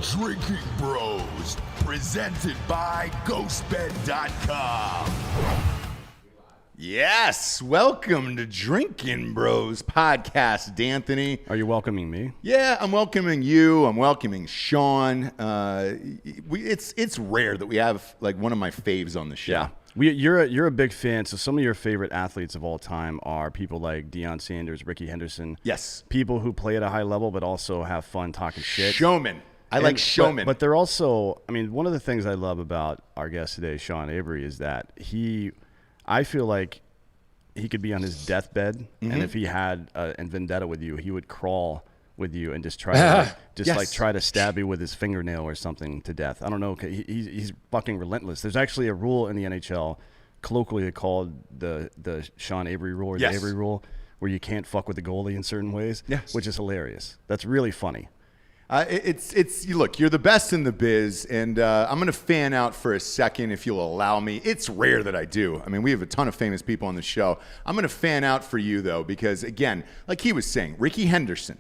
Drinkin Bros, presented by GhostBed.com. Yes, welcome to Drinkin Bros podcast, D'Anthony. Are you welcoming me? Yeah, I'm welcoming you. I'm welcoming Sean. It's rare that we have like one of my faves on the show. Yeah. You're a big fan, so some of your favorite athletes of all time are people like Deion Sanders, Ricky Henderson. Yes. People who play at a high level but also have fun talking shit. Showmen. I like showmen. But they're also, I mean, one of the things I love about our guest today, Sean Avery, is that I feel like he could be on his deathbed, and if he had a vendetta with you, he would crawl with you and just try to try to stab you with his fingernail or something to death. I don't know. He's fucking relentless. There's actually a rule in the NHL, colloquially called the Sean Avery rule or the Avery rule, where you can't fuck with the goalie in certain ways, which is hilarious. That's really funny. Look, you're the best in the biz, and I'm going to fan out for a second if you'll allow me. It's rare that I do. I mean, we have a ton of famous people on the show. I'm going to fan out for you, though, because, again, like he was saying, Ricky Henderson,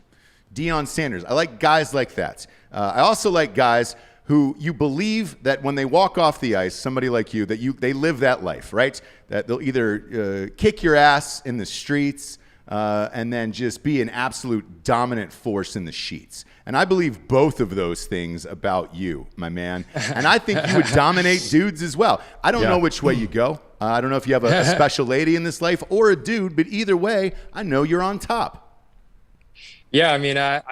Deion Sanders, I like guys like that. I also like guys who you believe that when they walk off the ice, somebody like you, they live that life, right? That they'll either kick your ass in the streets and then just be an absolute dominant force in the sheets. And I believe both of those things about you, my man. And I think you would dominate dudes as well. I don't know which way you go. I don't know if you have a special lady in this life or a dude, but either way, I know you're on top. Yeah, I mean, I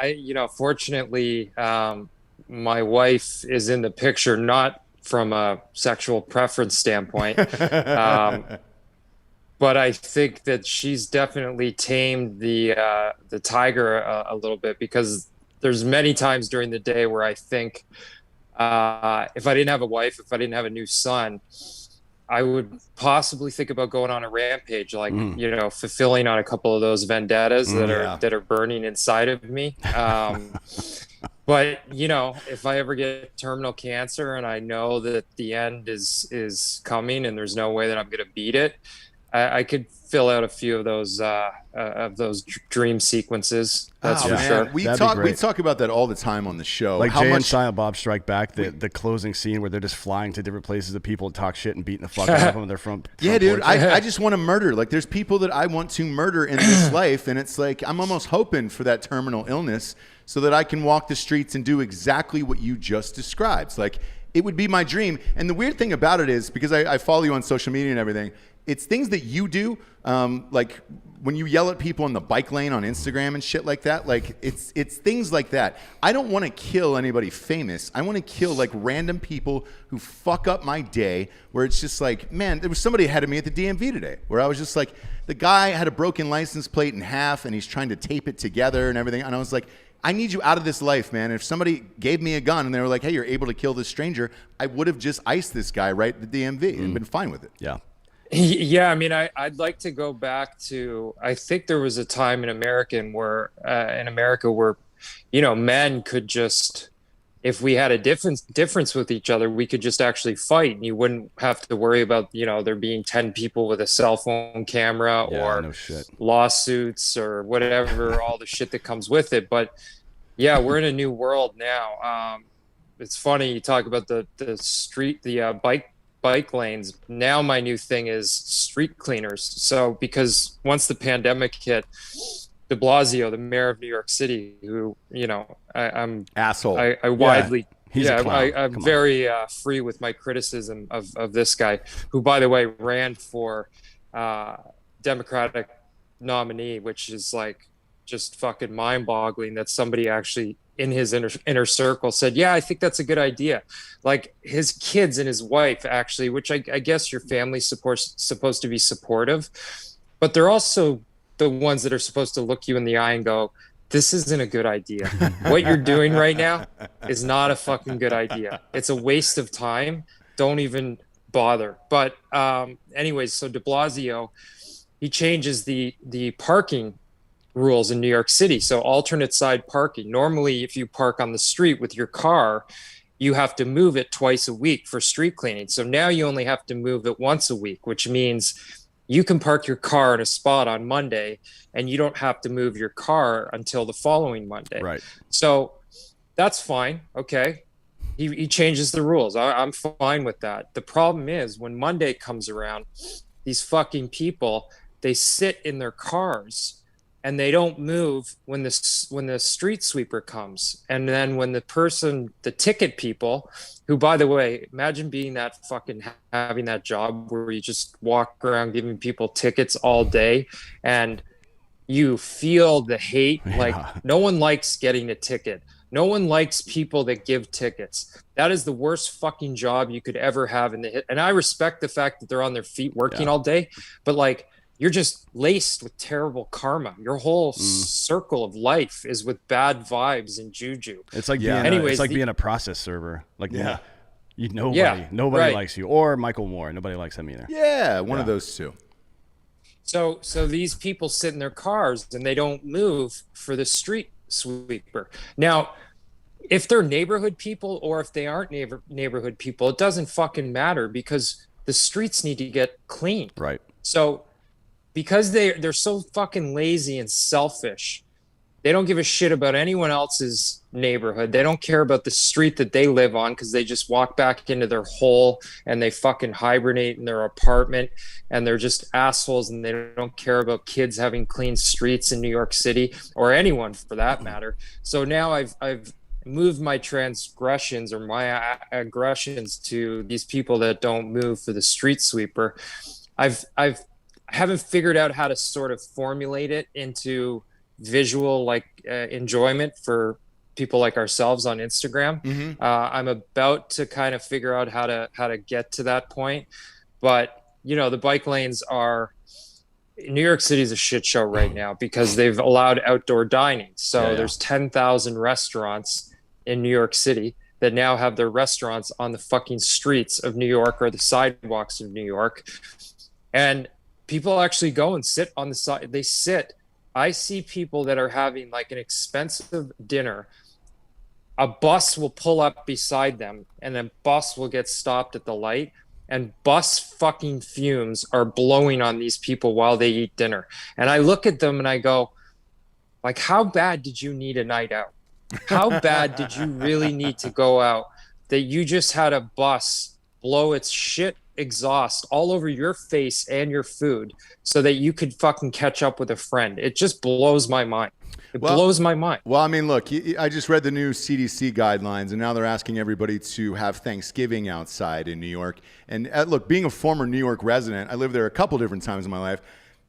fortunately, my wife is in the picture, not from a sexual preference standpoint, but I think that she's definitely tamed the tiger a little bit, because there's many times during the day where I think if I didn't have a wife, if I didn't have a new son, I would possibly think about going on a rampage, like, fulfilling on a couple of those vendettas that are burning inside of me. But, if I ever get terminal cancer and I know that the end is coming and there's no way that I'm going to beat it, I could fill out a few of those dream sequences. That's for sure. We talk about that all the time on the show. Like Jay and Silent Bob Strike Back, the closing scene where they're just flying to different places of people to talk shit and beating the fuck out of them. They're from dude. I just want to murder. Like, there's people that I want to murder in this life, and it's like I'm almost hoping for that terminal illness so that I can walk the streets and do exactly what you just described. It's like, it would be my dream. And the weird thing about it is, because I follow you on social media and everything, it's things that you do, like when you yell at people in the bike lane on Instagram and shit like that. Like, it's things like that. I don't want to kill anybody famous. I want to kill like random people who fuck up my day, where it's just like, man, there was somebody ahead of me at the DMV today where I was just like, the guy had a broken license plate in half and he's trying to tape it together and everything. And I was like, I need you out of this life, man. If somebody gave me a gun and they were like, hey, you're able to kill this stranger, I would have just iced this guy right at the DMV and been fine with it. Yeah. Yeah, I mean, I'd like to go back to, I think there was a time in America where, men could just, if we had a difference with each other, we could just actually fight, and you wouldn't have to worry about, there being 10 people with a cell phone camera or lawsuits or whatever, all the shit that comes with it. But yeah, we're in a new world now. It's funny, you talk about the bike lanes. Now my new thing is street cleaners. So because once the pandemic hit, de Blasio, the mayor of New York City, who, I'm asshole. I widely, I'm very free with my criticism of this guy, who, by the way, ran for Democratic nominee, which is like just fucking mind boggling that somebody actually in his inner circle said, yeah, I think that's a good idea. Like, his kids and his wife, actually, which I guess your family's supposed to be supportive, but they're also the ones that are supposed to look you in the eye and go, this isn't a good idea. What you're doing right now is not a fucking good idea. It's a waste of time. Don't even bother. But anyways, so de Blasio, he changes the parking rules in New York City. So alternate side parking. Normally, if you park on the street with your car, you have to move it twice a week for street cleaning. So now you only have to move it once a week, which means you can park your car in a spot on Monday and you don't have to move your car until the following Monday. Right. So That's fine. Okay. He changes the rules. I'm fine with that. The problem is when Monday comes around, these fucking people, they sit in their cars and they don't move when the street sweeper comes. And then when the ticket people, who, by the way, imagine being that fucking, having that job where you just walk around giving people tickets all day and you feel the hate. Like, no one likes getting a ticket. No one likes people that give tickets. That is the worst fucking job you could ever have in the hit. And I respect the fact that they're on their feet working all day, but like, you're just laced with terrible karma. Your whole circle of life is with bad vibes and juju. It's like being a process server. Like, nobody likes you. Or Michael Moore. Nobody likes him either. Yeah, one of those two. So these people sit in their cars and they don't move for the street sweeper. Now, if they're neighborhood people or if they aren't neighborhood people, it doesn't fucking matter because the streets need to get cleaned. Right. So because they're so fucking lazy and selfish, they don't give a shit about anyone else's neighborhood. They don't care about the street that they live on because they just walk back into their hole and they fucking hibernate in their apartment, and they're just assholes, and they don't care about kids having clean streets in New York City or anyone for that matter. So now I've moved my transgressions or my aggressions to these people that don't move for the street sweeper. I haven't figured out how to sort of formulate it into visual enjoyment for people like ourselves on Instagram. I'm about to kind of figure out how to get to that point, but the bike lanes are, New York City is a shit show right now because they've allowed outdoor dining. So there's 10,000 restaurants in New York City that now have their restaurants on the fucking streets of New York or the sidewalks of New York, and people actually go and sit on the side. They sit. I see people that are having like an expensive dinner. A bus will pull up beside them and a bus will get stopped at the light, and bus fucking fumes are blowing on these people while they eat dinner. And I look at them and I go, like, how bad did you need a night out? How bad did you really need to go out that you just had a bus blow its shit exhaust all over your face and your food so that you could fucking catch up with a friend? It just blows my mind. It blows my mind. Well, I mean, look, I just read the new CDC guidelines, and now they're asking everybody to have Thanksgiving outside in New York. And look, being a former New York resident, I lived there a couple different times in my life.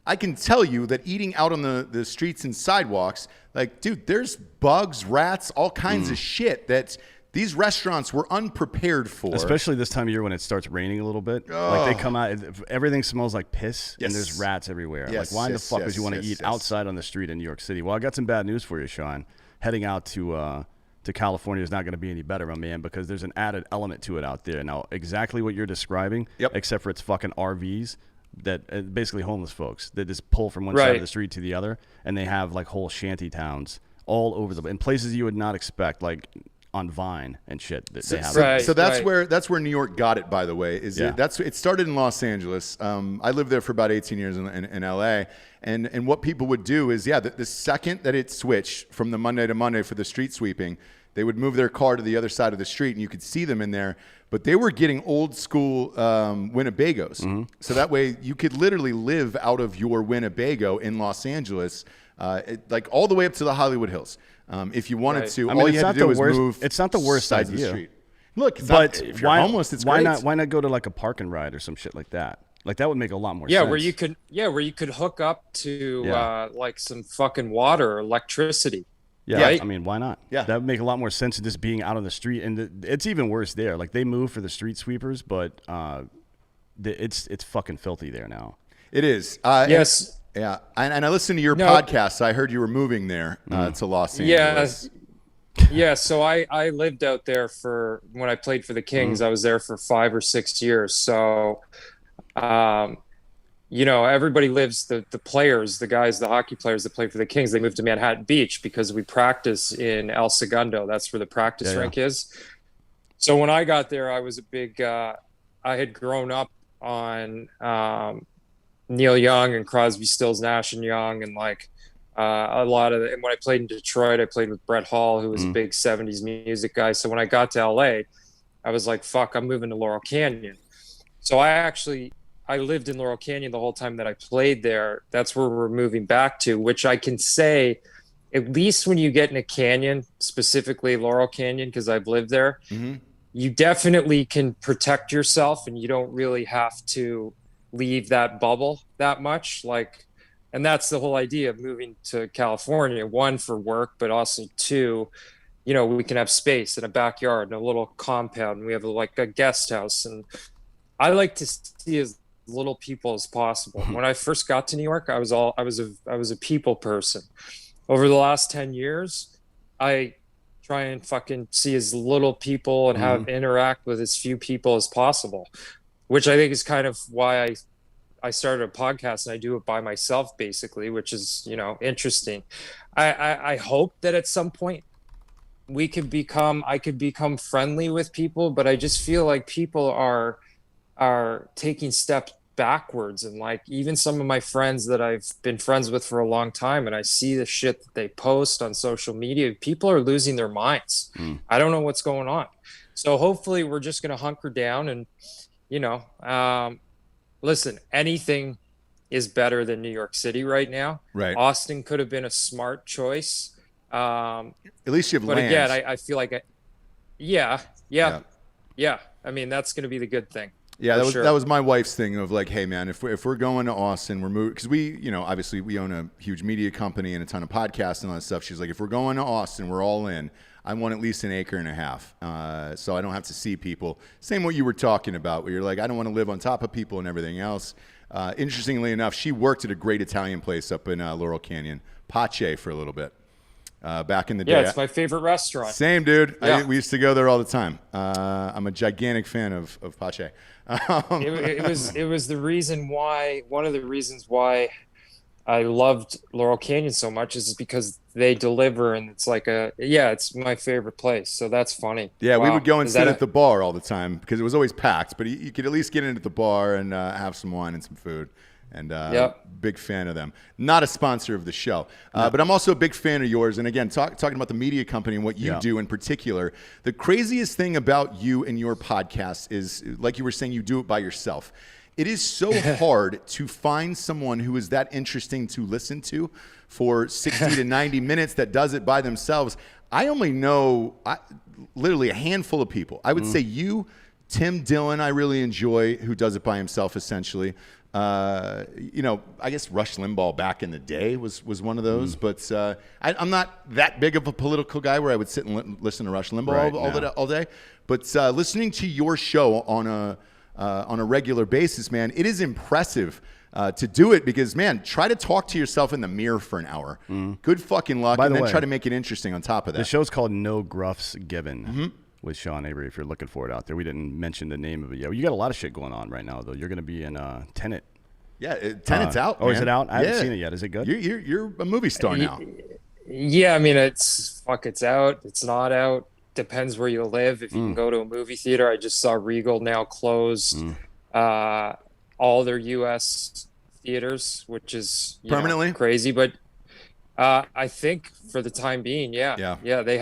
I can tell you that eating out on the streets and sidewalks, like, dude, there's bugs, rats, all kinds of shit that these restaurants were unprepared for. Especially this time of year when it starts raining a little bit. Like, they come out, everything smells like piss, and there's rats everywhere. Like, why the fuck would you want to eat outside on the street in New York City? Well, I got some bad news for you, Sean. Heading out to California is not going to be any better, my man, because there's an added element to it out there. Now, exactly what you're describing, except for it's fucking RVs. That basically homeless folks that just pull from one side of the street to the other, and they have like whole shanty towns all over in places you would not expect, like on Vine and shit. That they have. So that's where New York got it. By the way, it started in Los Angeles. I lived there for about 18 years in LA, and what people would do is the second that it switched from the Monday to Monday for the street sweeping, they would move their car to the other side of the street, and you could see them in there. But they were getting old school Winnebagos. So that way you could literally live out of your Winnebago in Los Angeles, like all the way up to the Hollywood Hills. If you wanted to, all you had to do was move. It's not the worst side idea. of the street. Look, if you're homeless, it's why great. Why not go to like a park and ride or some shit like that? Like, that would make a lot more sense. Where you could hook up to like some fucking water or electricity. Yeah, right? I mean, why not? Yeah. That would make a lot more sense than just being out on the street. And it's even worse there. Like, they move for the street sweepers, but it's fucking filthy there now. It is. Yes. And I listened to your podcast. I heard you were moving there to Los Angeles. Yeah, so I lived out there when I played for the Kings. I was there for 5 or 6 years. So, everybody lives, the players, the guys, the hockey players that play for the Kings, they moved to Manhattan Beach because we practice in El Segundo. That's where the practice rink is. So when I got there, I was a big, I had grown up on Neil Young and Crosby, Stills, Nash and Young, and like A lot of and when I played in Detroit, I played with Brett Hall, who was a big 70s music guy. So when I got to LA, I was like, fuck, I'm moving to Laurel Canyon. So I lived in Laurel Canyon the whole time that I played there. That's where we're moving back to, which I can say, at least when you get in a canyon, specifically Laurel Canyon, because I've lived there, you definitely can protect yourself and you don't really have to leave that bubble that much. Like, and that's the whole idea of moving to California, one, for work, but also two, you know, we can have space and a backyard and a little compound, and we have like a guest house. And I like to see as little people as possible. When I first got to New York, I was a people person. Over the last 10 years, I try and fucking see as little people and have interact with as few people as possible, which I think is kind of why I started a podcast, and I do it by myself basically, which is, you know, interesting. I hope that at some point I could become friendly with people, but I just feel like people are taking steps backwards. And like, even some of my friends that I've been friends with for a long time, and I see the shit that they post on social media, people are losing their minds. I don't know what's going on. So hopefully we're just going to hunker down and, you know, listen, anything is better than New York City right now. Right. Austin could have been a smart choice. At least you have but land. Again, I feel like, yeah. I mean, that's going to be the good thing. Yeah, that was my wife's thing of like, hey man, if we're going to Austin, we're moving, because we, you know, obviously we own a huge media company and a ton of podcasts and all that stuff. She's like, if we're going to Austin, we're all in. I want at least 1.5 acres, so I don't have to see people. Same what you were talking about, where you're like, I don't want to live on top of people and everything else. Interestingly enough, she worked at a great Italian place up in Laurel Canyon, Pace, for a little bit. Back in the day. Yeah, it's my favorite restaurant. Same, dude. Yeah. We used to go there all the time. I'm a gigantic fan of Pace. It was the reason why, one of the reasons why I loved Laurel Canyon so much is because they deliver, and it's like it's my favorite place. So that's funny. Yeah, wow. We would go and sit at the bar all the time because it was always packed, but you could at least get in at the bar and have some wine and some food. And big fan of them. Not a sponsor of the show, but I'm also a big fan of yours. And again, talking about the media company and what you do in particular, the craziest thing about you and your podcast is, like you were saying, you do it by yourself. It is so hard to find someone who is that interesting to listen to for 60 to 90 minutes that does it by themselves. I only know literally a handful of people. I would say you, Tim Dillon, I really enjoy, who does it by himself essentially. You know, I guess Rush Limbaugh back in the day was one of those, but I'm not that big of a political guy where I would sit and listen to Rush Limbaugh all day. But listening to your show on a regular basis, man, it is impressive to do it because, man, try to talk to yourself in the mirror for an hour. Good fucking luck, and then try to make it interesting on top of that. The show's called No Gruffs Given. With Sean Avery, if you're looking for it out there. We didn't mention the name of it yet. You got a lot of shit going on right now, though. You're going to be in Tenet. Yeah, Tenet's out. Oh, man. Is it out? I haven't seen it yet. Is it good? You're a movie star now. Yeah, I mean, it's out. It's not out. Depends where you live. If you can go to a movie theater, I just saw Regal now closed all their U.S. theaters, which is permanently crazy. But I think for the time being, yeah, they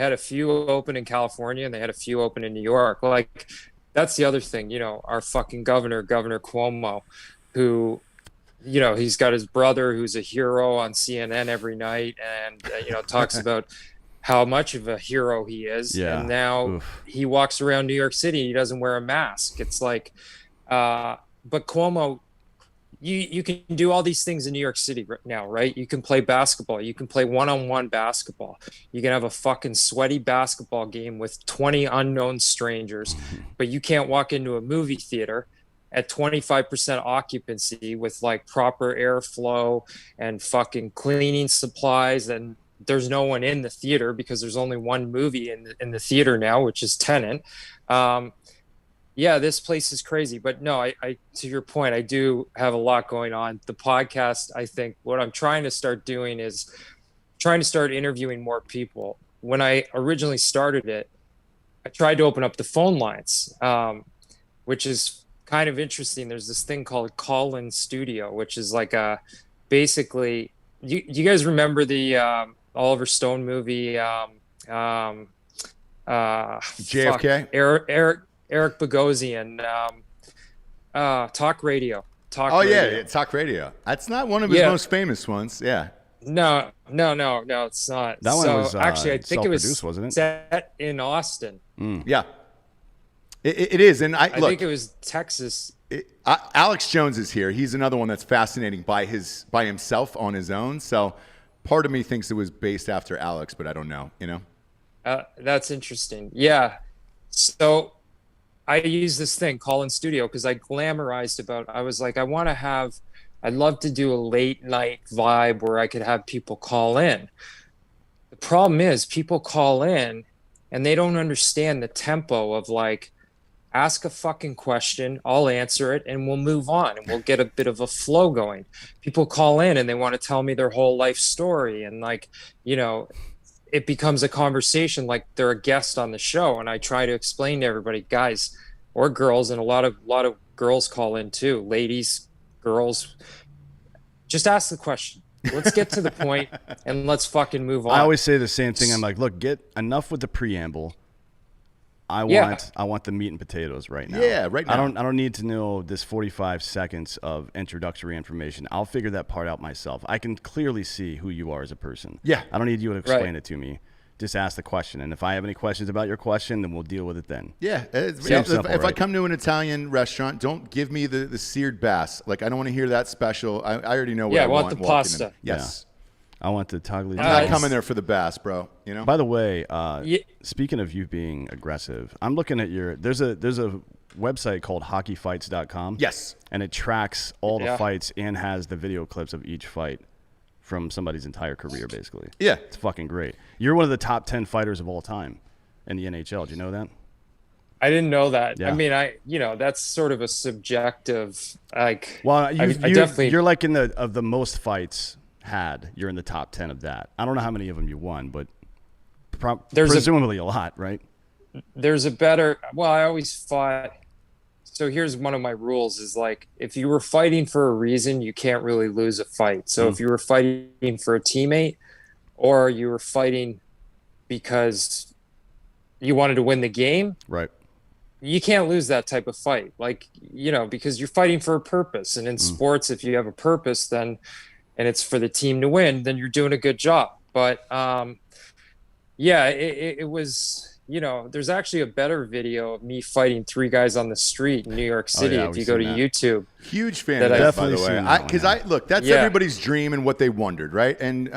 had a few open in California and they had a few open in New York. Like, that's the other thing, you know, our fucking Governor Cuomo, who, you know, he's got his brother who's a hero on CNN every night and, you know, talks about how much of a hero he is. Yeah. And now he walks around New York City, he doesn't wear a mask. It's like, but Cuomo, you can do all these things in New York City now, right? You can play basketball. You can play one-on-one basketball. You can have a fucking sweaty basketball game with 20 unknown strangers, but you can't walk into a movie theater at 25% occupancy with like proper airflow and fucking cleaning supplies. And there's no one in the theater because there's only one movie in the theater now, which is Tenet. Yeah, this place is crazy. But no, I to your point, I do have a lot going on. The podcast, I think what I'm trying to start doing is trying to start interviewing more people. When I originally started it, I tried to open up the phone lines, which is kind of interesting. There's this thing called Call-In Studio, which is like basically you guys remember the Oliver Stone movie JFK? fuck, Eric Bogosian, Talk Radio. Oh yeah, talk radio. That's not one of his most famous ones. Yeah. No, it's not. That one was actually, I think it was wasn't it? set in Austin. Yeah. It is, and I think it was Texas. Alex Jones is here. He's another one that's fascinating by himself on his own. So part of me thinks it was based after Alex, but I don't know. You know. That's interesting. Yeah. So I use this thing, call in studio, because I glamorized about. I was like, I'd love to do a late night vibe where I could have people call in. The problem is people call in and they don't understand the tempo of like, ask a fucking question, I'll answer it, and we'll move on and we'll get a bit of a flow going. People call in and they want to tell me their whole life story. And like, you know, it becomes a conversation like they're a guest on the show. And I try to explain to everybody, guys or girls, and a lot of girls call in too, ladies, girls, just ask the question. Let's get to the point and let's fucking move on. I always say the same thing. I'm like, look, get enough with the preamble. I want the meat and potatoes right now. Yeah, right now. I don't need to know this 45 seconds of introductory information. I'll figure that part out myself. I can clearly see who you are as a person. Yeah. I don't need you to explain it to me. Just ask the question, and if I have any questions about your question, then we'll deal with it then. Yeah. Simple, if I come to an Italian restaurant, don't give me the seared bass. Like, I don't want to hear that special. I already know what I want. I want the pasta. Yes. I want the tagliatelle. I'm not coming there for the bass, bro. You know. By the way, speaking of you being aggressive, I'm looking at there's a website called hockeyfights.com. Yes. And it tracks all the fights and has the video clips of each fight from somebody's entire career, basically. Yeah. It's fucking great. You're one of the top 10 fighters of all time in the NHL. Did you know that? I didn't know that. Yeah. I mean, that's sort of a subjective, like. Well, I definitely. You're like of the most fights had. You're in the top 10 of that. I don't know how many of them you won, but presumably a lot, right? There's a better. Well, I always fought. So here's one of my rules: is like, if you were fighting for a reason, you can't really lose a fight. So if you were fighting for a teammate, or you were fighting because you wanted to win the game, right? You can't lose that type of fight. Like, because you're fighting for a purpose. And in sports, if you have a purpose, then, and it's for the team to win, then you're doing a good job. But it was. There's actually a better video of me fighting 3 guys on the street in New York City. If you go to YouTube. Huge fan of that, by the way. Because look, that's everybody's dream and what they wondered, right? And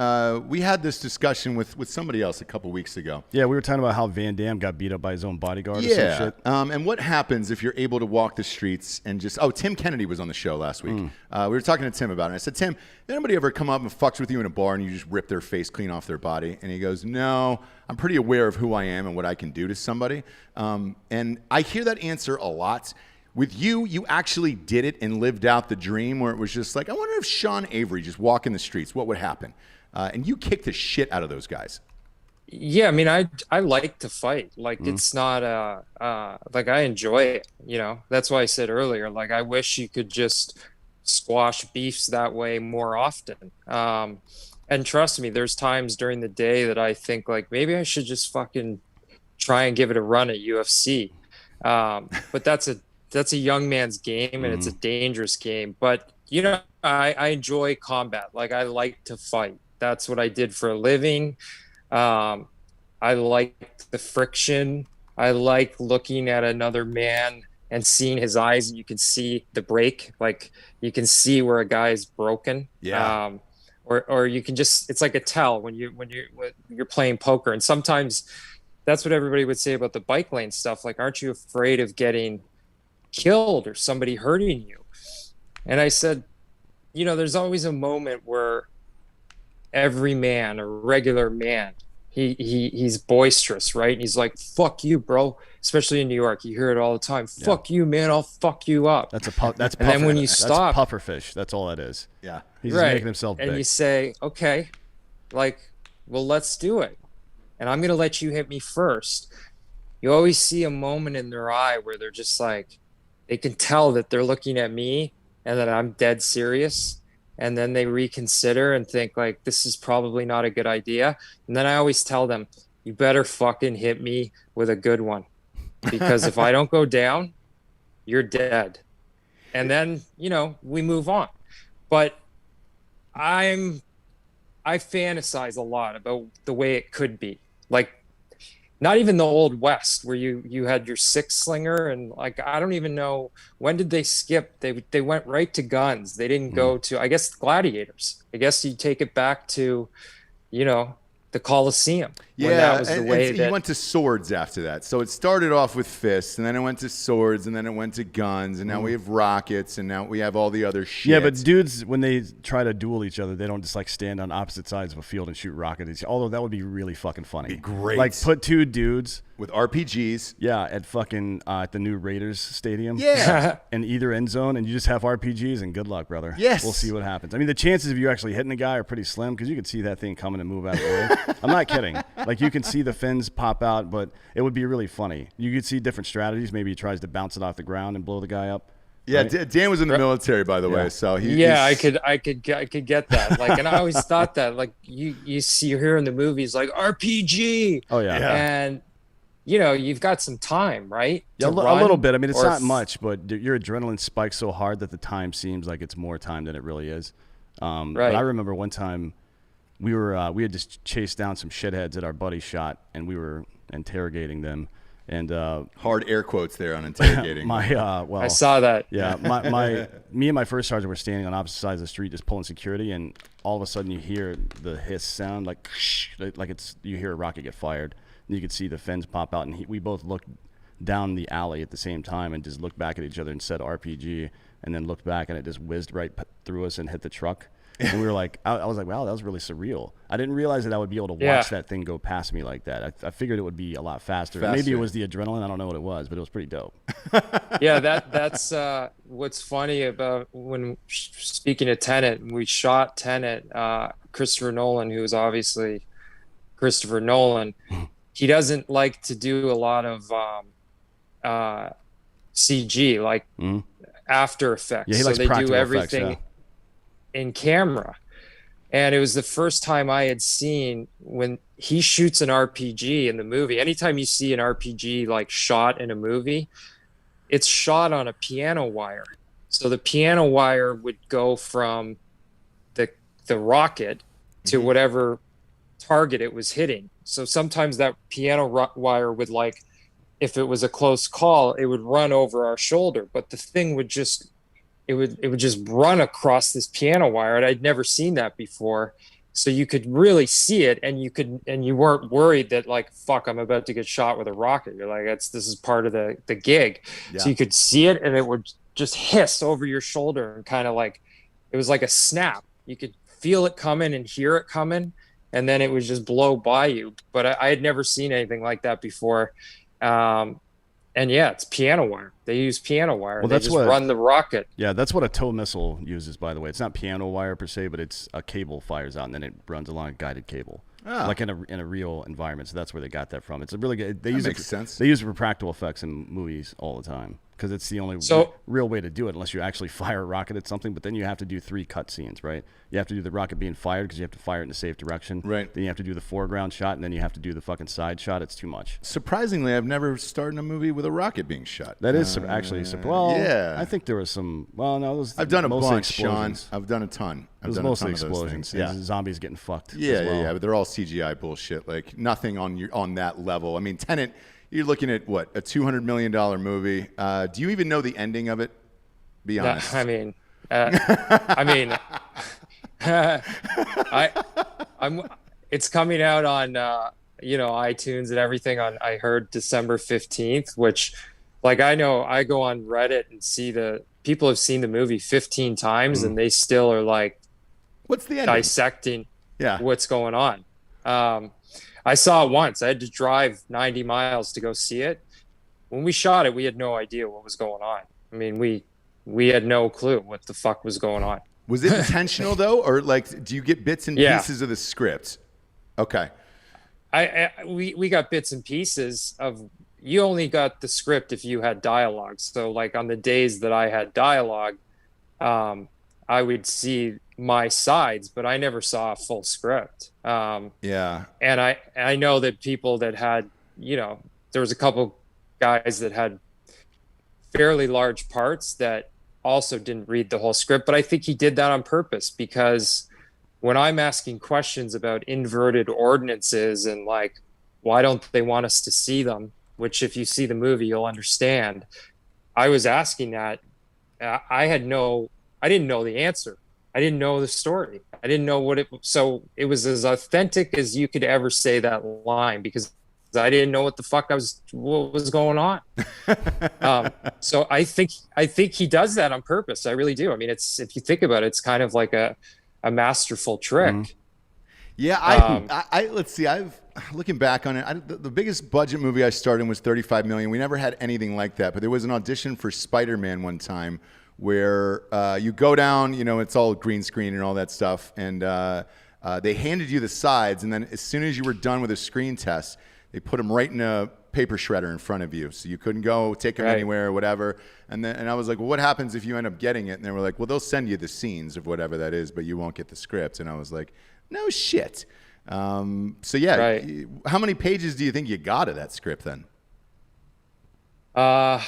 we had this discussion with somebody else a couple weeks ago. Yeah, we were talking about how Van Damme got beat up by his own bodyguard or some shit. And what happens if you're able to walk the streets and just... Oh, Tim Kennedy was on the show last week. We were talking to Tim about it. And I said, Tim, did anybody ever come up and fucks with you in a bar and you just rip their face clean off their body? And he goes, no, I'm pretty aware of who I am and what I can do to somebody. And I hear that answer a lot. With you actually did it and lived out the dream where it was just like, I wonder if Sean Avery just walking the streets, what would happen? And you kicked the shit out of those guys. Yeah, I mean, I like to fight. Like, it's not like, I enjoy it, That's why I said earlier, like, I wish you could just squash beefs that way more often. And trust me, there's times during the day that I think, like, maybe I should just fucking try and give it a run at UFC. But that's a young man's game, and it's a dangerous game. But, I enjoy combat. Like, I like to fight. That's what I did for a living. I like the friction. I like looking at another man and seeing his eyes, and you can see the break. Like, you can see where a guy is broken. Yeah. Or you can just, it's like a tell when you're playing poker. And sometimes that's what everybody would say about the bike lane stuff. Like, aren't you afraid of getting killed or somebody hurting you? And I said, there's always a moment where every man, a regular man, he's boisterous, right? And he's like, fuck you, bro. Especially in New York, you hear it all the time. Fuck you, man. I'll fuck you up. That's and then when you stop, that's puffer fish. That's all that is. Yeah. He's making himself big. And you say, okay, like, well, let's do it. And I'm going to let you hit me first. You always see a moment in their eye where they're just like, they can tell that they're looking at me and that I'm dead serious. and then they reconsider and think like, this is probably not a good idea. And then I always tell them, you better fucking hit me with a good one, because if I don't go down, you're dead. And then, we move on. But I fantasize a lot about the way it could be. Like, not even the old West where you had your six slinger, and like, I don't even know, when did they skip? They went right to guns. They didn't go to, I guess, gladiators. I guess you take it back to, the Colosseum. Yeah, that was the way you went to swords after that. So it started off with fists, and then it went to swords, and then it went to guns, and now we have rockets, and now we have all the other shit. Yeah, but dudes, when they try to duel each other, they don't just like stand on opposite sides of a field and shoot rockets. Although that would be really fucking funny. Be great. Like, put two dudes with RPGs. Yeah, at fucking at the new Raiders stadium. Yeah. In either end zone, and you just have RPGs, and good luck, brother. Yes. We'll see what happens. I mean, the chances of you actually hitting a guy are pretty slim, because you can see that thing coming and move out of the way. I'm not kidding. Like, you can see the fins pop out, but it would be really funny. You could see different strategies. Maybe he tries to bounce it off the ground and blow the guy up. Yeah, right? Dan was in the military, by the way, so I could get that. Like, and I always thought that, like, you hear in the movies like RPG. Oh yeah. And you've got some time, right? Yeah, a little bit. I mean, it's not much, but your adrenaline spikes so hard that the time seems like it's more time than it really is. Right. But I remember one time we had just chased down some shitheads at our buddy's shot, and we were interrogating them. And hard air quotes there on interrogating. I saw that. Yeah, me and my first sergeant were standing on opposite sides of the street, just pulling security, and all of a sudden you hear the hiss sound, like you hear a rocket get fired, and you could see the fins pop out, and we both looked down the alley at the same time and just looked back at each other and said RPG, and then looked back, and it just whizzed right through us and hit the truck. And we were like, I was like, wow, that was really surreal. I didn't realize that I would be able to watch that thing go past me like that. I figured it would be a lot faster. Maybe it was the adrenaline. I don't know what it was, but it was pretty dope. Yeah, that's what's funny about when speaking of Tenet, we shot Tenet, Christopher Nolan, who is obviously Christopher Nolan, he doesn't like to do a lot of CG, like After Effects. Yeah, he likes so they practical do everything effects, in camera. And it was the first time I had seen when he shoots an RPG in the movie. Anytime you see an RPG like shot in a movie, it's shot on a piano wire. So the piano wire would go from the rocket to whatever target it was hitting. So sometimes that piano wire would, like, if it was a close call, it would run over our shoulder, but the thing would just it would just run across this piano wire, and I'd never seen that before. So you could really see it, and you weren't worried that, like, fuck, I'm about to get shot with a rocket. You're like, this is part of the gig. Yeah. So you could see it, and it would just hiss over your shoulder, and kind of like, it was like a snap. You could feel it coming and hear it coming, and then it would just blow by you. But I had never seen anything like that before. And yeah, it's piano wire. They use piano wire. Well, they just run the rocket. Yeah, that's what a tow missile uses, by the way. It's not piano wire per se, but it's a cable fires out, and then it runs along a guided cable, like in a real environment. So that's where they got that from. It's a really good. Makes sense. They use it for practical effects in movies all the time, because it's the only real way to do it, unless you actually fire a rocket at something. But then you have to do 3 cut scenes, right? You have to do the rocket being fired, because you have to fire it in a safe direction. Right. Then you have to do the foreground shot, and then you have to do the fucking side shot. It's too much. Surprisingly, I've never starred in a movie with a rocket being shot. That is actually yeah. I think there was some. Well, no, I've done a bunch, Sean. I've done a ton. It was mostly explosions. Yeah, zombies getting fucked. Yeah, but they're all CGI bullshit. Like, nothing on that level. I mean, Tenet. You're looking at what, a $200 million movie. Do you even know the ending of it? Be honest. It's coming out on iTunes and everything on, I heard, December 15th, which, like, I know I go on Reddit and see people have seen the movie 15 times and they still are like, what's the ending? Dissecting what's going on. I saw it once. I had to drive 90 miles to go see it. When we shot it, we had no idea what was going on. I mean, we had no clue what the fuck was going on. Was it intentional though, or like, do you get bits and pieces of the script? Okay. We got bits and pieces of. You only got the script if you had dialogue. So, like, on the days that I had dialogue, I I would see my sides, but I never saw a full script. Yeah. And I know that people that had, you know, there was a couple guys that had fairly large parts that also didn't read the whole script, but I think he did that on purpose, because when I'm asking questions about inverted ordinances and like, why don't they want us to see them? Which if you see the movie, you'll understand. I was asking that. I didn't know the answer. I didn't know the story. I didn't know so it was as authentic as you could ever say that line, because I didn't know what the fuck what was going on. So I think he does that on purpose. I really do. I mean, if you think about it, it's kind of like a masterful trick. Mm-hmm. Yeah, let's see. Looking back on it, the biggest budget movie I starred in was $35 million. We never had anything like that, but there was an audition for Spider-Man one time where you go down, you know, it's all green screen and all that stuff, and they handed you the sides, and then as soon as you were done with a screen test, they put them right in a paper shredder in front of you, so you couldn't go take them anywhere or whatever. And I was like, well, what happens if you end up getting it? And they were like, well, they'll send you the scenes of whatever that is, but you won't get the script. And I was like, no shit. So yeah, how many pages do you think you got of that script then? I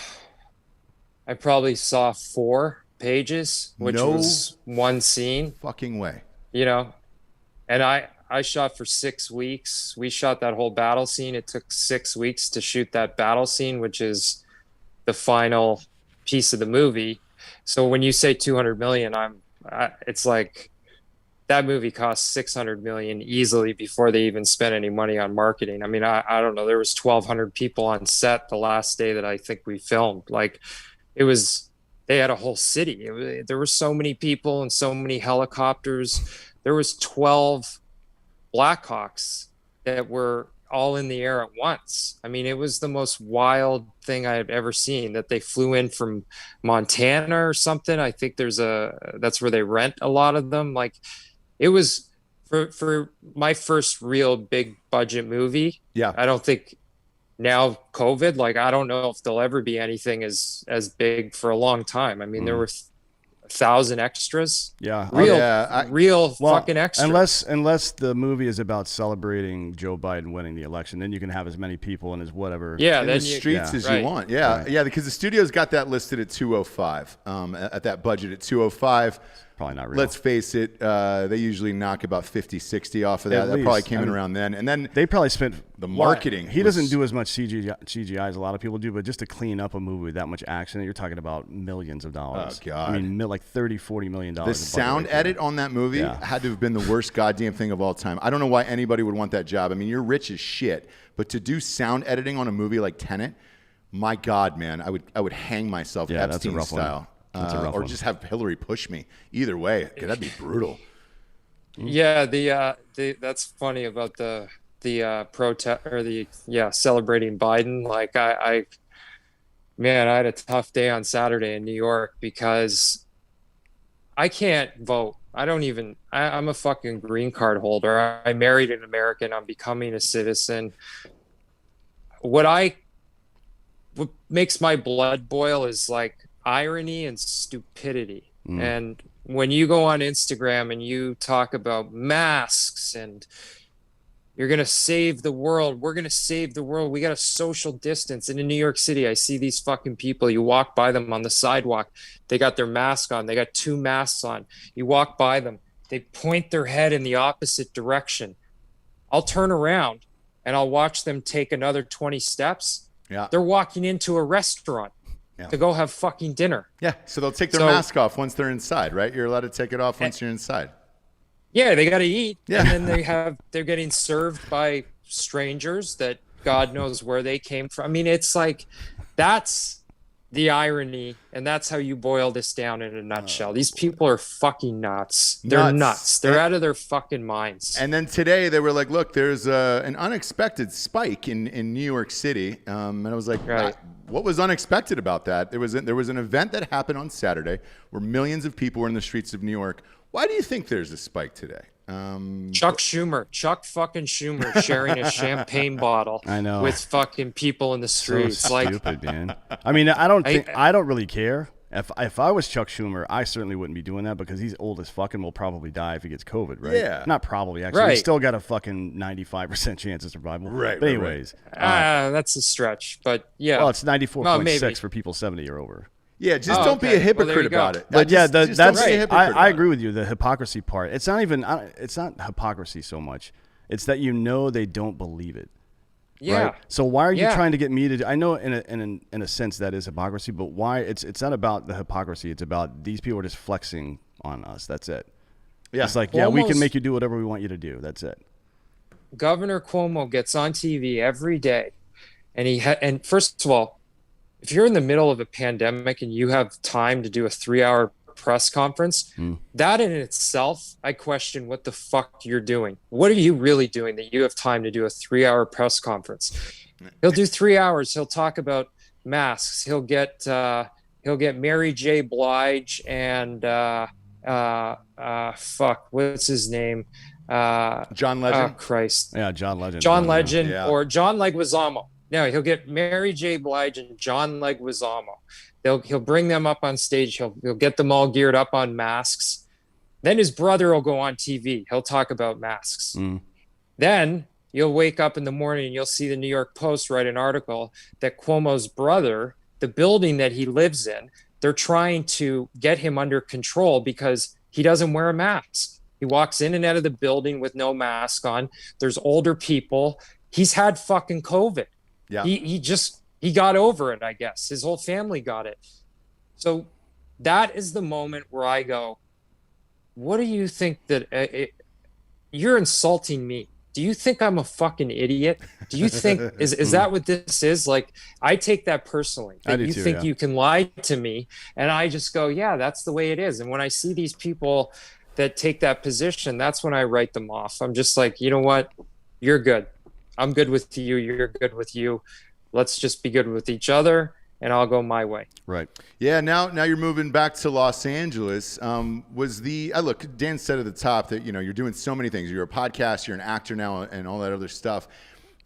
probably saw 4 pages, which was one scene. Fucking way. You know, and I shot for 6 weeks. We shot that whole battle scene. It took 6 weeks to shoot that battle scene, which is the final piece of the movie. So when you say 200 million, it's like that movie cost 600 million easily before they even spent any money on marketing. I mean, I don't know. There was 1,200 people on set the last day that I think we filmed. Like, they had a whole city. There were so many people and so many helicopters. There was 12 Blackhawks that were all in the air at once. I mean, it was the most wild thing I have ever seen, that they flew in from Montana or something. I think that's where they rent a lot of them. Like, it was for my first real big budget movie. Yeah. I don't think now COVID, like, I don't know if there'll ever be anything as big for a long time. I mean, there were 1,000 extras. Yeah. Real fucking extras. Unless the movie is about celebrating Joe Biden winning the election, then you can have as many people in as whatever in the streets as you want. Yeah. Yeah, because the studio's got that listed at 205. At that budget at 205. Probably not real. Let's face it, they usually knock about 50, 60 off of that. That probably came in around then. And then they probably spent the marketing. He doesn't do as much CGI as a lot of people do, but just to clean up a movie with that much action, you're talking about millions of dollars. Oh, God. I mean, like $30, $40 million. The sound edit on that movie had to have been the worst goddamn thing of all time. I don't know why anybody would want that job. I mean, you're rich as shit, but to do sound editing on a movie like Tenet, my God, man, I would hang myself Epstein style. Or just have Hillary push me. Either way, that'd be brutal. Yeah, that's funny about the protest or celebrating Biden. Like, I had a tough day on Saturday in New York because I can't vote. I'm a fucking green card holder. I married an American. I'm becoming a citizen. What makes my blood boil is like irony and stupidity. And when you go on Instagram and you talk about masks and you're going to save the world, we're going to save the world, we got to social distance. And in New York City, I see these fucking people. You walk by them on the sidewalk, they got their mask on, they got 2 masks on. You walk by them, they point their head in the opposite direction. I'll turn around and I'll watch them take another 20 steps. Yeah. They're walking into a restaurant to go have fucking dinner. Yeah, so they'll take their mask off once they're inside, right? You're allowed to take it off once you're inside. Yeah, they got to eat. Yeah. And then they're getting served by strangers that God knows where they came from. I mean, it's like, that's the irony, and that's how you boil this down in a nutshell. These people are fucking nuts. They're nuts. They're out of their fucking minds. And then today they were like, look, there's an unexpected spike in New York City. And I was like, what was unexpected about that? There was an event that happened on Saturday where millions of people were in the streets of New York. Why do you think there's a spike today? Chuck fucking Schumer sharing a champagne bottle with fucking people in the streets. So stupid, man. I mean, I don't really care If I was Chuck Schumer, I certainly wouldn't be doing that because he's old as fuck and will probably die if he gets COVID, right? Yeah. Not probably, actually. Right. He's still got a fucking 95% chance of survival. Right, But right, anyways. That's a stretch, but yeah. Well, it's 94.6 maybe. for people 70 or over. Yeah, just Oh, don't be okay. a hypocrite Well, there you go. about it. But Just that's don't be a hypocrite I about agree it. with you. The hypocrisy part. It's not even. It's not hypocrisy so much. It's that they don't believe it. yeah. Right? So why are you Yeah. trying to get me to? I know in a sense that is hypocrisy, but why? It's not about the hypocrisy. It's about these people are just flexing on us. That's it. Yeah. It's like, yeah, we can Almost- make you do whatever we want you to do. That's it. Governor Cuomo gets on TV every day, and and first of all, if you're in the middle of a pandemic and you have time to do a 3-hour press conference, that in itself, I question what the fuck you're doing. What are you really doing that you have time to do a 3-hour press conference? He'll do 3 hours. He'll talk about masks. He'll get Mary J. Blige and fuck, what's his name? John Oh Legend. Christ. Yeah, John Legend. John Legend Yeah. or John Leguizamo. No, he'll get Mary J. Blige and John Leguizamo. He'll bring them up on stage. He'll get them all geared up on masks. Then his brother will go on TV. He'll talk about masks. Then you'll wake up in the morning and you'll see the New York Post write an article that Cuomo's brother, the building that he lives in, they're trying to get him under control because he doesn't wear a mask. He walks in and out of the building with no mask on. There's older people. He's had fucking COVID. Yeah. He got over it, I guess. His whole family got it. So that is the moment where I go, what do you think that you're insulting me? Do you think I'm a fucking idiot? Do you think is that what this is? Like, I take that personally. I That do you too, think yeah. you can lie to me, and I just go, yeah, that's the way it is. And when I see these people that take that position, that's when I write them off. I'm just like, you know what? You're good. I'm good with you. You're good with you. Let's just be good with each other, and I'll go my way. Right. Yeah, now you're moving back to Los Angeles. Look, Dan said at the top that, you're doing so many things. You're a podcast, you're an actor now, and all that other stuff.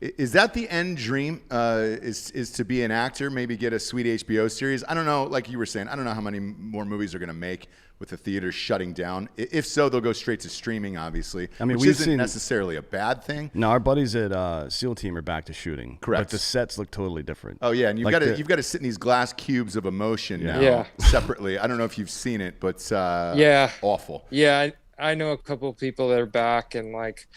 Is that the end dream, is to be an actor, maybe get a sweet HBO series? I don't know, like you were saying, I don't know how many more movies they're going to make with the theaters shutting down. If so, they'll go straight to streaming, obviously, which isn't necessarily a bad thing. No, our buddies at SEAL Team are back to shooting. Correct. But the sets look totally different. Oh, yeah, and you've Like got to sit in these glass cubes of emotion now Yeah. separately. I don't know if you've seen it, but Yeah. awful. Yeah, I know a couple of people that are back, and like,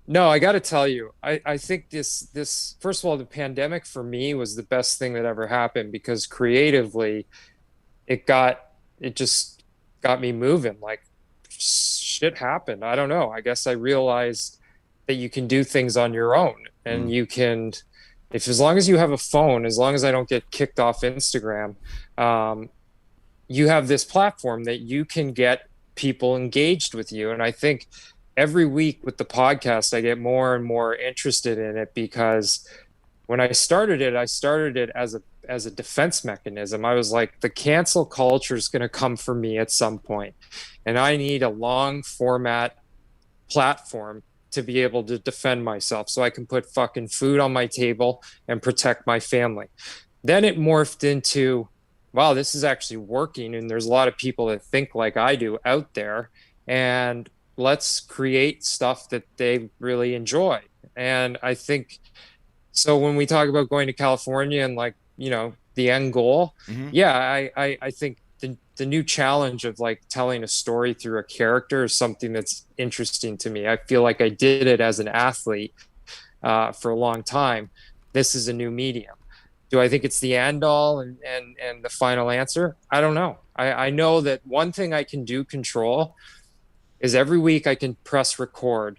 no, I got to tell you, I think this first of all, the pandemic for me was the best thing that ever happened because creatively, it just got me moving. Like, shit happened. I don't know. I guess I realized that you can do things on your own, and you can, as long as you have a phone, as long as I don't get kicked off Instagram, you have this platform that you can get people engaged with you. And I think every week with the podcast, I get more and more interested in it because when I started it as a defense mechanism. I was like, the cancel culture is going to come for me at some point, and I need a long format platform to be able to defend myself so I can put fucking food on my table and protect my family. Then it morphed into, wow, this is actually working, and there's a lot of people that think like I do out there, and let's create stuff that they really enjoy. And I think, so when we talk about going to California and like, the end goal, I think the new challenge of like telling a story through a character is something that's interesting to me. I feel like I did it as an athlete for a long time. This is a new medium. Do I think it's the end all and the final answer? I don't know. I know that one thing I can control is every week I can press record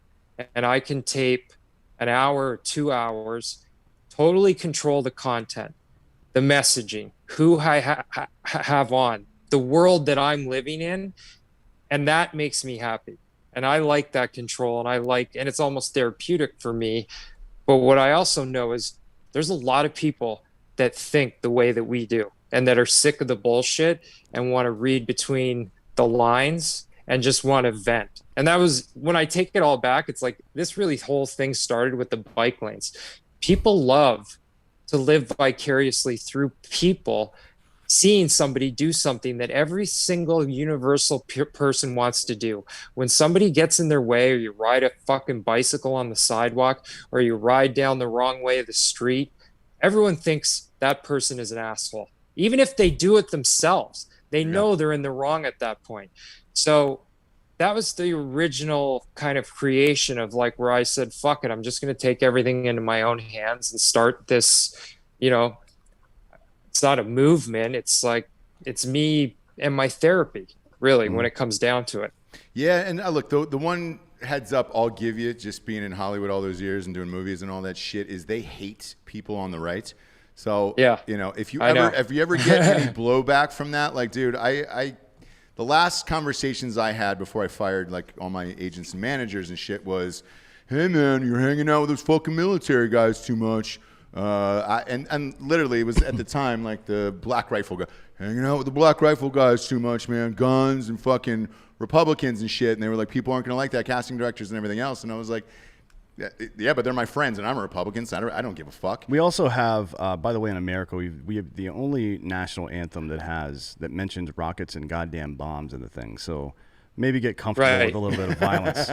and I can tape an hour or 2 hours, totally control the content, the messaging, who I have on, the world that I'm living in. And that makes me happy. And I like that control, and it's almost therapeutic for me. But what I also know is there's a lot of people that think the way that we do and that are sick of the bullshit and want to read between the lines and just want to vent. And that was, when I take it all back, it's like this really whole thing started with the bike lanes. People love to live vicariously through people seeing somebody do something that every single universal person wants to do. When somebody gets in their way, or you ride a fucking bicycle on the sidewalk, or you ride down the wrong way of the street, everyone thinks that person is an asshole. Even if they do it themselves, they know they're in the wrong at that point. So that was the original kind of creation of like where I said, fuck it, I'm just going to take everything into my own hands and start this, you know, it's not a movement. It's like, it's me and my therapy, really, when it comes down to it. Yeah. And look, the one heads up I'll give you, just being in Hollywood all those years and doing movies and all that shit, is they hate people on the right. So, you know, if you ever get any blowback from that, like, dude, the last conversations I had before I fired like all my agents and managers and shit was, hey man, you're hanging out with those fucking military guys too much. And literally it was at the time like the Black Rifle guy, hanging out with the Black Rifle guys too much, man. Guns and fucking Republicans and shit. And they were like, people aren't gonna like that, casting directors and everything else. And I was like, yeah, but they're my friends, and I'm a Republican, so I don't give a fuck. We also have, by the way, in America, we have the only national anthem that mentions rockets and goddamn bombs and the thing. So maybe get comfortable with a little bit of violence.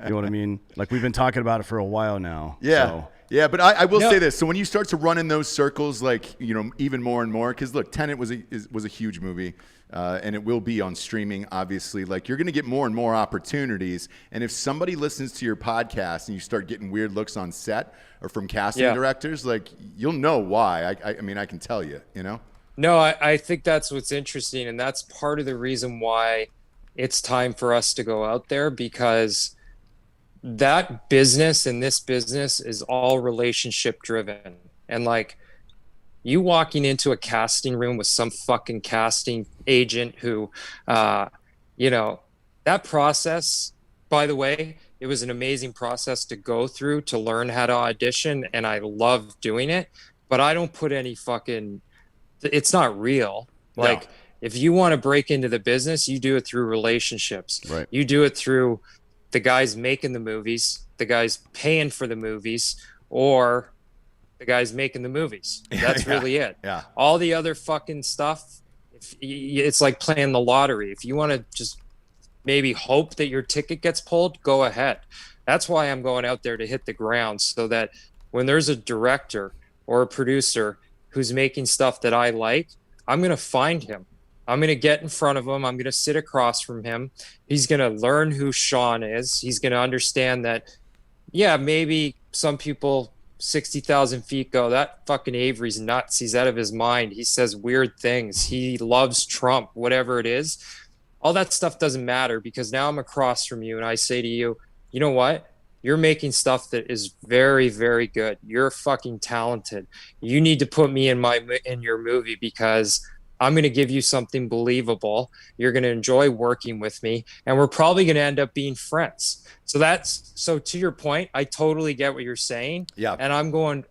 You know what I mean? Like, we've been talking about it for a while now. Yeah. So. Yeah, but I will say this. So when you start to run in those circles, like, you know, even more and more, because look, Tenet was a huge movie. And it will be on streaming, obviously. Like, you're going to get more and more opportunities. And if somebody listens to your podcast and you start getting weird looks on set or from casting directors, like, you'll know why. I mean, I can tell you, you know? No, I think that's what's interesting. And that's part of the reason why it's time for us to go out there, because that business and this business is all relationship driven. And like, you walking into a casting room with some fucking casting agent who, you know, that process, by the way, it was an amazing process to go through to learn how to audition. And I love doing it, but I don't put any fucking, it's not real. Like, if you want to break into the business, you do it through relationships. Right. You do it through the guys making the movies, the guys paying for the movies, or the guys making the movies. That's really it. Yeah. All the other fucking stuff, it's like playing the lottery. If you want to just maybe hope that your ticket gets pulled, go ahead. That's why I'm going out there to hit the ground, so that when there's a director or a producer who's making stuff that I like, I'm going to find him. I'm going to get in front of him. I'm going to sit across from him. He's going to learn who Sean is. He's going to understand that, yeah, maybe some people 60,000 feet go, that fucking Avery's nuts. He's out of his mind. He says weird things. He loves Trump, whatever it is. All that stuff doesn't matter, because now I'm across from you and I say to you, you know what? You're making stuff that is very, very good. You're fucking talented. You need to put me in your movie, because I'm going to give you something believable. You're going to enjoy working with me, and we're probably going to end up being friends. So to your point, I totally get what you're saying. Yeah. And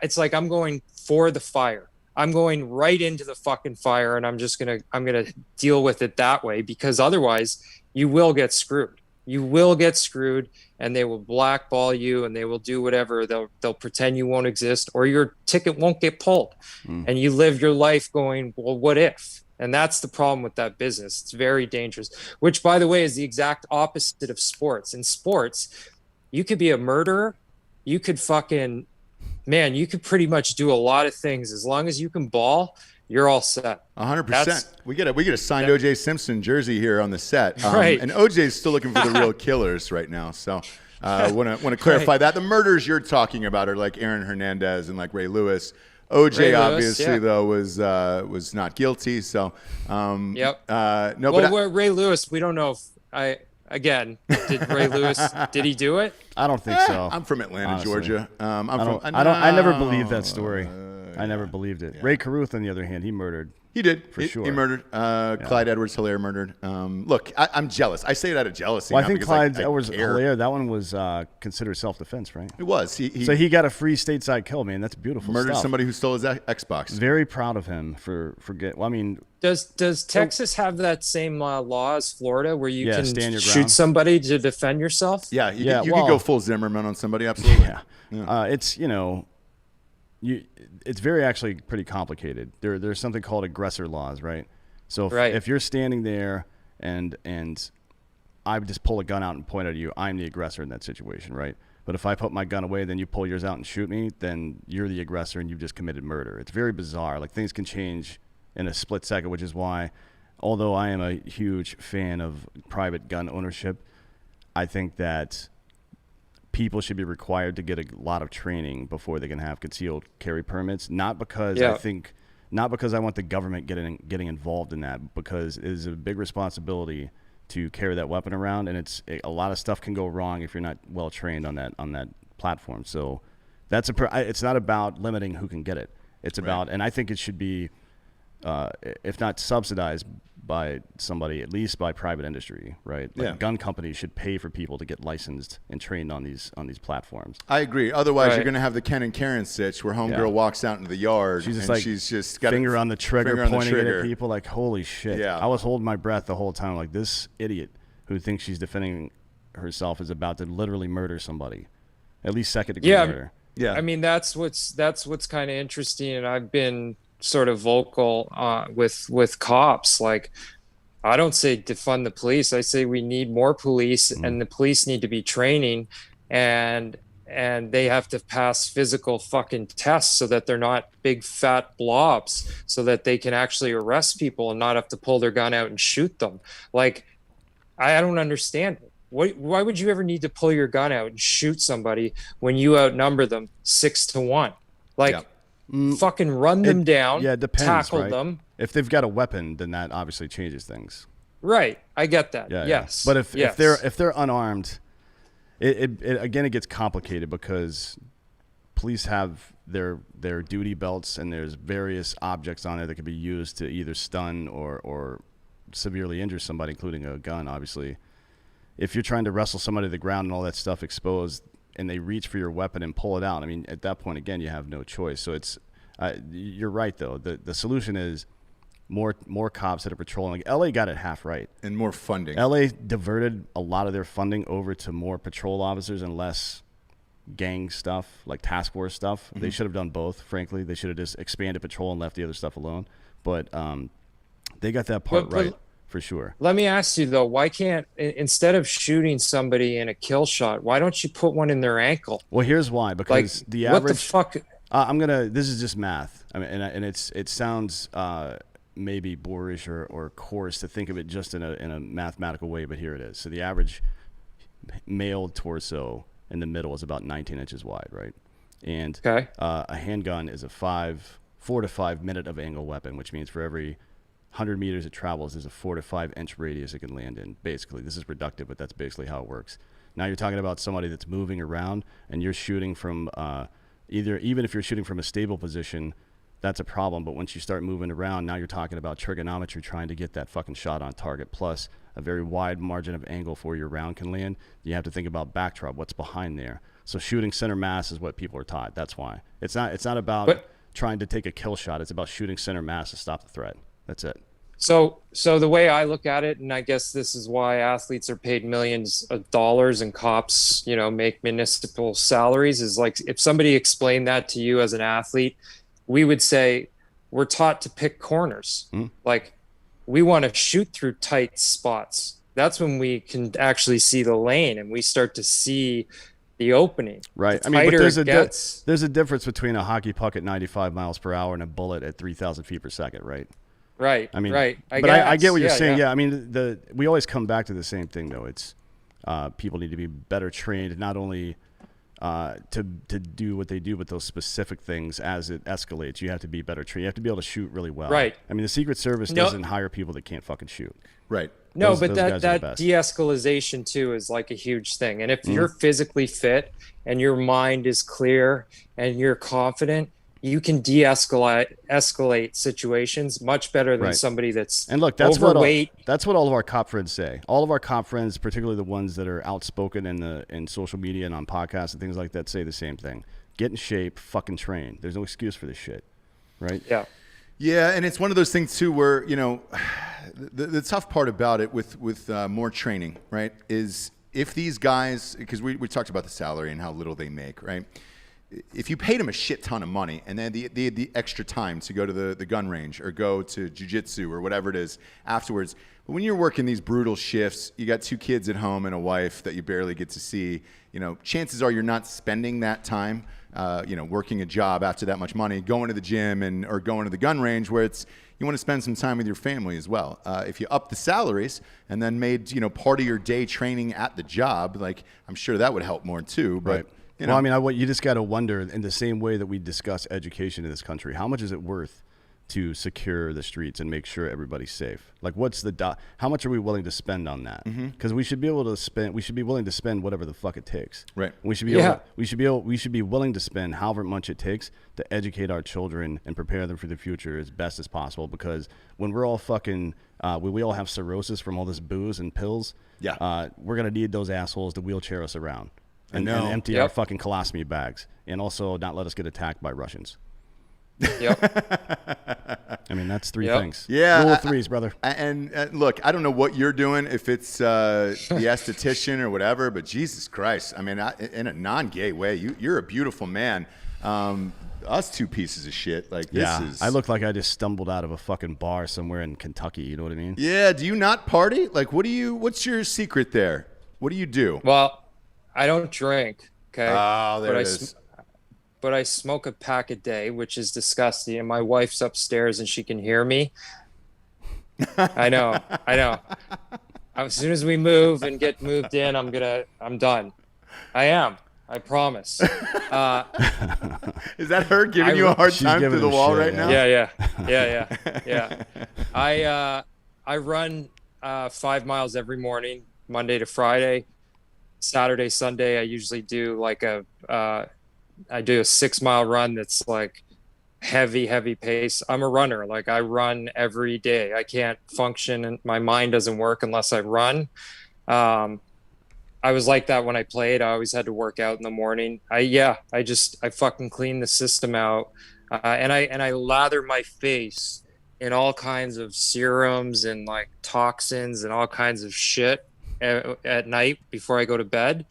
it's like I'm going for the fire. I'm going right into the fucking fire, and I'm going to deal with it that way, because otherwise you will get screwed. You will get screwed, and they will blackball you, and they will do whatever. They'll pretend you won't exist, or your ticket won't get pulled. And you live your life going, well, what if? And that's the problem with that business. It's very dangerous, which, by the way, is the exact opposite of sports. In sports, you could be a murderer. You could you could pretty much do a lot of things. As long as you can ball, you're all set. 100%. We get a signed O.J. Simpson jersey here on the set. Right. And O.J.'s still looking for the real killers right now. So want to clarify that. The murders you're talking about are like Aaron Hernandez and like Ray Lewis. O.J. obviously, though, was not guilty. So, Ray Lewis, we don't know if did Ray Lewis, did he do it? I don't think so. I'm from Atlanta, honestly. Georgia. I never believed that story. I never believed it. Yeah. Ray Caruth, on the other hand, he murdered. He did. For sure. He murdered. Clyde Edwards-Hilaire murdered. Look, I'm jealous. I say it out of jealousy. Well, I think Clyde Edwards-Hilaire, that one was considered self-defense, right? It was. So he got a free stateside kill, man. That's beautiful murdered stuff. somebody who stole his Xbox. Very proud of him well, I mean, does Texas have that same law as Florida, where you can shoot ground. somebody to defend yourself? Yeah, you can go full Zimmerman on somebody. Absolutely. Yeah. It's, it's very actually pretty complicated. There's something called aggressor laws, right? So Right. if you're standing there and I just pull a gun out and point at you, I'm the aggressor in that situation, right? But if I put my gun away, then you pull yours out and shoot me, then you're the aggressor and you've just committed murder. It's very bizarre. Like, things can change in a split second, which is why, although I am a huge fan of private gun ownership, I think that people should be required to get a lot of training before they can have concealed carry permits. Not because not because I want the government getting involved in that, because it is a big responsibility to carry that weapon around, and a lot of stuff can go wrong if you're not well trained on that platform. So it's not about limiting who can get it. It's about, and I think it should be, if not subsidized by somebody, at least by private industry, right? Like, gun companies should pay for people to get licensed and trained on these platforms. I agree. Otherwise, you're going to have the Ken and Karen sitch where homegirl walks out into the yard she's just got finger on the trigger, pointing it at people like, holy shit. Yeah. I was holding my breath the whole time, like, this idiot who thinks she's defending herself is about to literally murder somebody, at least second-degree murder. Yeah. I mean, that's what's kind of interesting, and I've been sort of vocal with cops. Like, I don't say defund the police. I say we need more police, and the police need to be training, and they have to pass physical fucking tests so that they're not big fat blobs, so that they can actually arrest people and not have to pull their gun out and shoot them. Like, I don't understand it. Why would you ever need to pull your gun out and shoot somebody when you outnumber them 6-1? Like, fucking run them down. Yeah, it depends, tackle right? them. If they've got a weapon, then that obviously changes things. Right, I get that. Yeah, yes, but if they're unarmed, it gets complicated, because police have their duty belts, and there's various objects on there that can be used to either stun or severely injure somebody, including a gun, obviously. If you're trying to wrestle somebody to the ground and all that stuff exposed, and they reach for your weapon and pull it out, I mean, at that point, again, you have no choice. So it's, you're right, though. The solution is more cops that are patrolling. Like, LA got it half right. And more funding. LA diverted a lot of their funding over to more patrol officers and less gang stuff, like task force stuff. They should have done both, frankly. They should have just expanded patrol and left the other stuff alone. But they got that part right. For sure. Let me ask you, though, why can't, instead of shooting somebody in a kill shot, why don't you put one in their ankle? Well, here's why. Because like, the average. What the fuck? This is just math. I mean, and it sounds maybe boorish or coarse to think of it just in a mathematical way, but here it is. So the average male torso in the middle is about 19 inches wide, right? And a handgun is a 4 to 5 minute of angle weapon, which means for every 100 meters it travels, there's a 4 to 5 inch radius it can land in. Basically, this is reductive, but that's basically how it works. Now you're talking about somebody that's moving around, and you're shooting from even if you're shooting from a stable position, that's a problem. But once you start moving around, now you're talking about trigonometry, trying to get that fucking shot on target, plus a very wide margin of angle for your round can land. You have to think about backdrop, what's behind there. So shooting center mass is what people are taught. That's why it's not about trying to take a kill shot. It's about shooting center mass to stop the threat. That's it. So the way I look at it, and I guess this is why athletes are paid millions of dollars and cops, make municipal salaries, is like, if somebody explained that to you as an athlete, we would say we're taught to pick corners. Like, we want to shoot through tight spots. That's when we can actually see the lane and we start to see the opening. Right. The I mean, but there's a difference between a hockey puck at 95 miles per hour and a bullet at 3,000 feet per second, right? Right. I mean, right. I get what you're saying. Yeah. I mean, we always come back to the same thing, though. It's people need to be better trained, not only to do what they do, but those specific things as it escalates. You have to be better trained. You have to be able to shoot really well. Right. I mean, the Secret Service doesn't hire people that can't fucking shoot. Right. No, but that de-escalation too is like a huge thing. And if you're physically fit and your mind is clear and you're confident, you can escalate situations much better than somebody that's overweight. That's what all of our cop friends say. All of our cop friends, particularly the ones that are outspoken in social media and on podcasts and things like that, say the same thing. Get in shape, fucking train. There's no excuse for this shit, right? Yeah. Yeah, and it's one of those things too where, the tough part about it with more training, right, is if these guys, because we talked about the salary and how little they make, right? if you paid them a shit ton of money and then the extra time to go to the gun range or go to jiu-jitsu or whatever it is afterwards, but when you're working these brutal shifts, you got 2 kids at home and a wife that you barely get to see, chances are you're not spending that time, working a job after that much money, going to the gym or going to the gun range where you want to spend some time with your family as well. If you up the salaries and then made, part of your day training at the job, like I'm sure that would help more too. But, right. Well, I mean, you just got to wonder in the same way that we discuss education in this country, how much is it worth to secure the streets and make sure everybody's safe? Like, how much are we willing to spend on that? Because we should be willing to spend whatever the fuck it takes. Right. We should be willing to spend however much it takes to educate our children and prepare them for the future as best as possible. Because when we're all fucking, we all have cirrhosis from all this booze and pills. Yeah. We're gonna need those assholes to wheelchair us around and empty our fucking colostomy bags, and also not let us get attacked by Russians. Yep. I mean, that's 3 things. Yeah. Rule of 3s, brother. And look, I don't know what you're doing, if it's the esthetician or whatever, but Jesus Christ. I mean, in a non-gay way, you're a beautiful man. Us 2 pieces of shit. Like, this is... I look like I just stumbled out of a fucking bar somewhere in Kentucky. You know what I mean? Yeah. Do you not party? Like, what's your secret there? What do you do? Well, I don't drink. Okay. Oh, there it is. But I smoke a pack a day, which is disgusting. And my wife's upstairs and she can hear me. I know. As soon as we move and get moved in, I'm done. I promise. Is that her giving you a hard time through the wall right now? Yeah. I run 5 miles every morning, Monday to Friday. Saturday, Sunday, I usually do like I do a 6 mile run that's like heavy pace. I'm a runner. Like, I run every day. I can't function and my mind doesn't work unless I run. I was like that when I played. I always had to work out in the morning. I fucking clean the system out. And I lather my face in all kinds of serums and like toxins and all kinds of shit at night before I go to bed.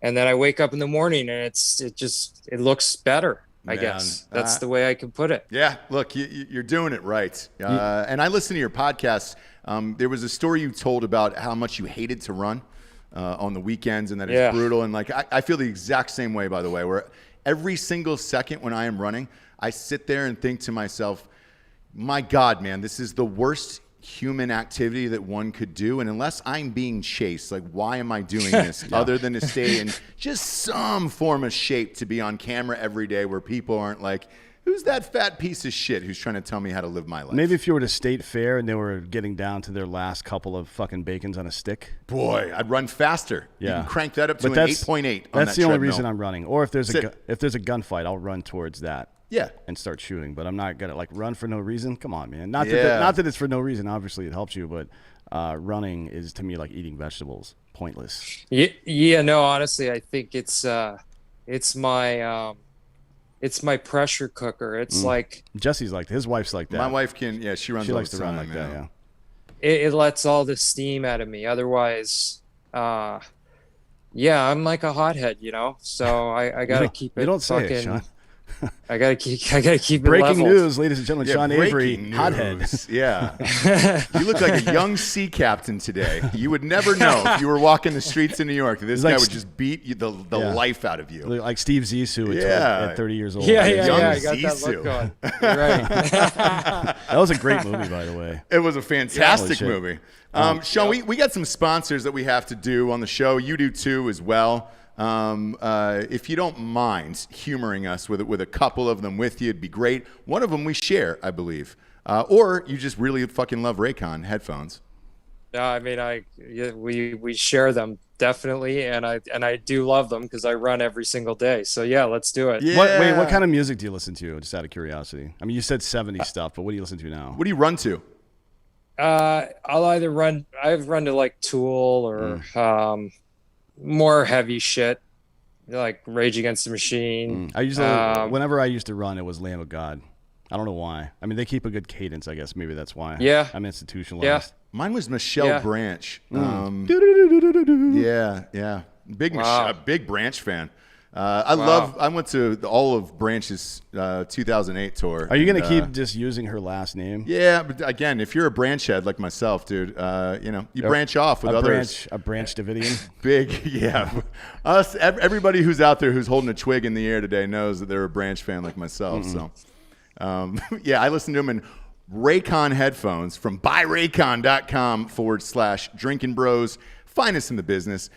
And then I wake up in the morning and it looks better. I guess that's the way I can put it. Yeah. Look, you're doing it right. And I listen to your podcast. There was a story you told about how much you hated to run on the weekends and that it's brutal. And like, I feel the exact same way, by the way, where every single second when I am running, I sit there and think to myself, my God, man, this is the worst human activity that one could do, and unless I'm being chased, like, why am I doing this other than to stay in just some form of shape to be on camera every day where people aren't like, who's that fat piece of shit who's trying to tell me how to live my life? Maybe if you were at a state fair and they were getting down to their last couple of fucking bacons on a stick. Boy, I'd run faster. Yeah. You can crank that up to an 8.8 That's the only reason I'm running. Or if there's a gunfight, I'll run towards that. Yeah. And start shooting. But I'm not going to like run for no reason. Come on, man. Not that it's for no reason. Obviously, it helps you. But running is, to me, like eating vegetables. Pointless. Yeah. No, honestly, I think it's my pressure cooker. It's like Jesse's like his wife's like that. My wife can. She runs. She likes to run like that. Yeah. It lets all the steam out of me. Otherwise, I'm like a hothead, So I gotta keep it. You don't say it, Sean. I gotta keep it Breaking leveled. news, ladies and gentlemen. Sean Avery, hothead. Yeah. You look like a young sea captain today. You would never know if you were walking the streets in New York that this guy would just beat the life out of you. Like Steve Zissou at 30 years old. Yeah. I got that look going. You're right. That was a great movie, by the way. It was a fantastic movie. Sean, we got some sponsors that we have to do on the show. You do too as well. If you don't mind humoring us with a couple of them with you, it'd be great. One of them we share, I believe. Or you just really fucking love Raycon headphones. No, I mean, we share them definitely, and I do love them because I run every single day. So yeah, let's do it. Yeah. What kind of music do you listen to? Just out of curiosity. I mean, you said 70s stuff, but what do you listen to now? What do you run to? I've run to like Tool or more heavy shit, like Rage Against the Machine. I usually, whenever I used to run, it was Lamb of God. I don't know why. I mean, they keep a good cadence, I guess. Maybe that's why. Yeah. I'm institutionalized. Yeah. Mine was Michelle Branch. Yeah. Big Branch fan. I went to the Olive Branch's 2008 tour. Are you going to keep just using her last name? Yeah, but again, if you're a branch head like myself, dude, you branch off with others. A branch Davidian? Big, yeah. Everybody who's out there who's holding a twig in the air today knows that they're a branch fan like myself. So, I listened to him in Raycon headphones from buyraycon.com/Drinkin Bros. Finest in the business.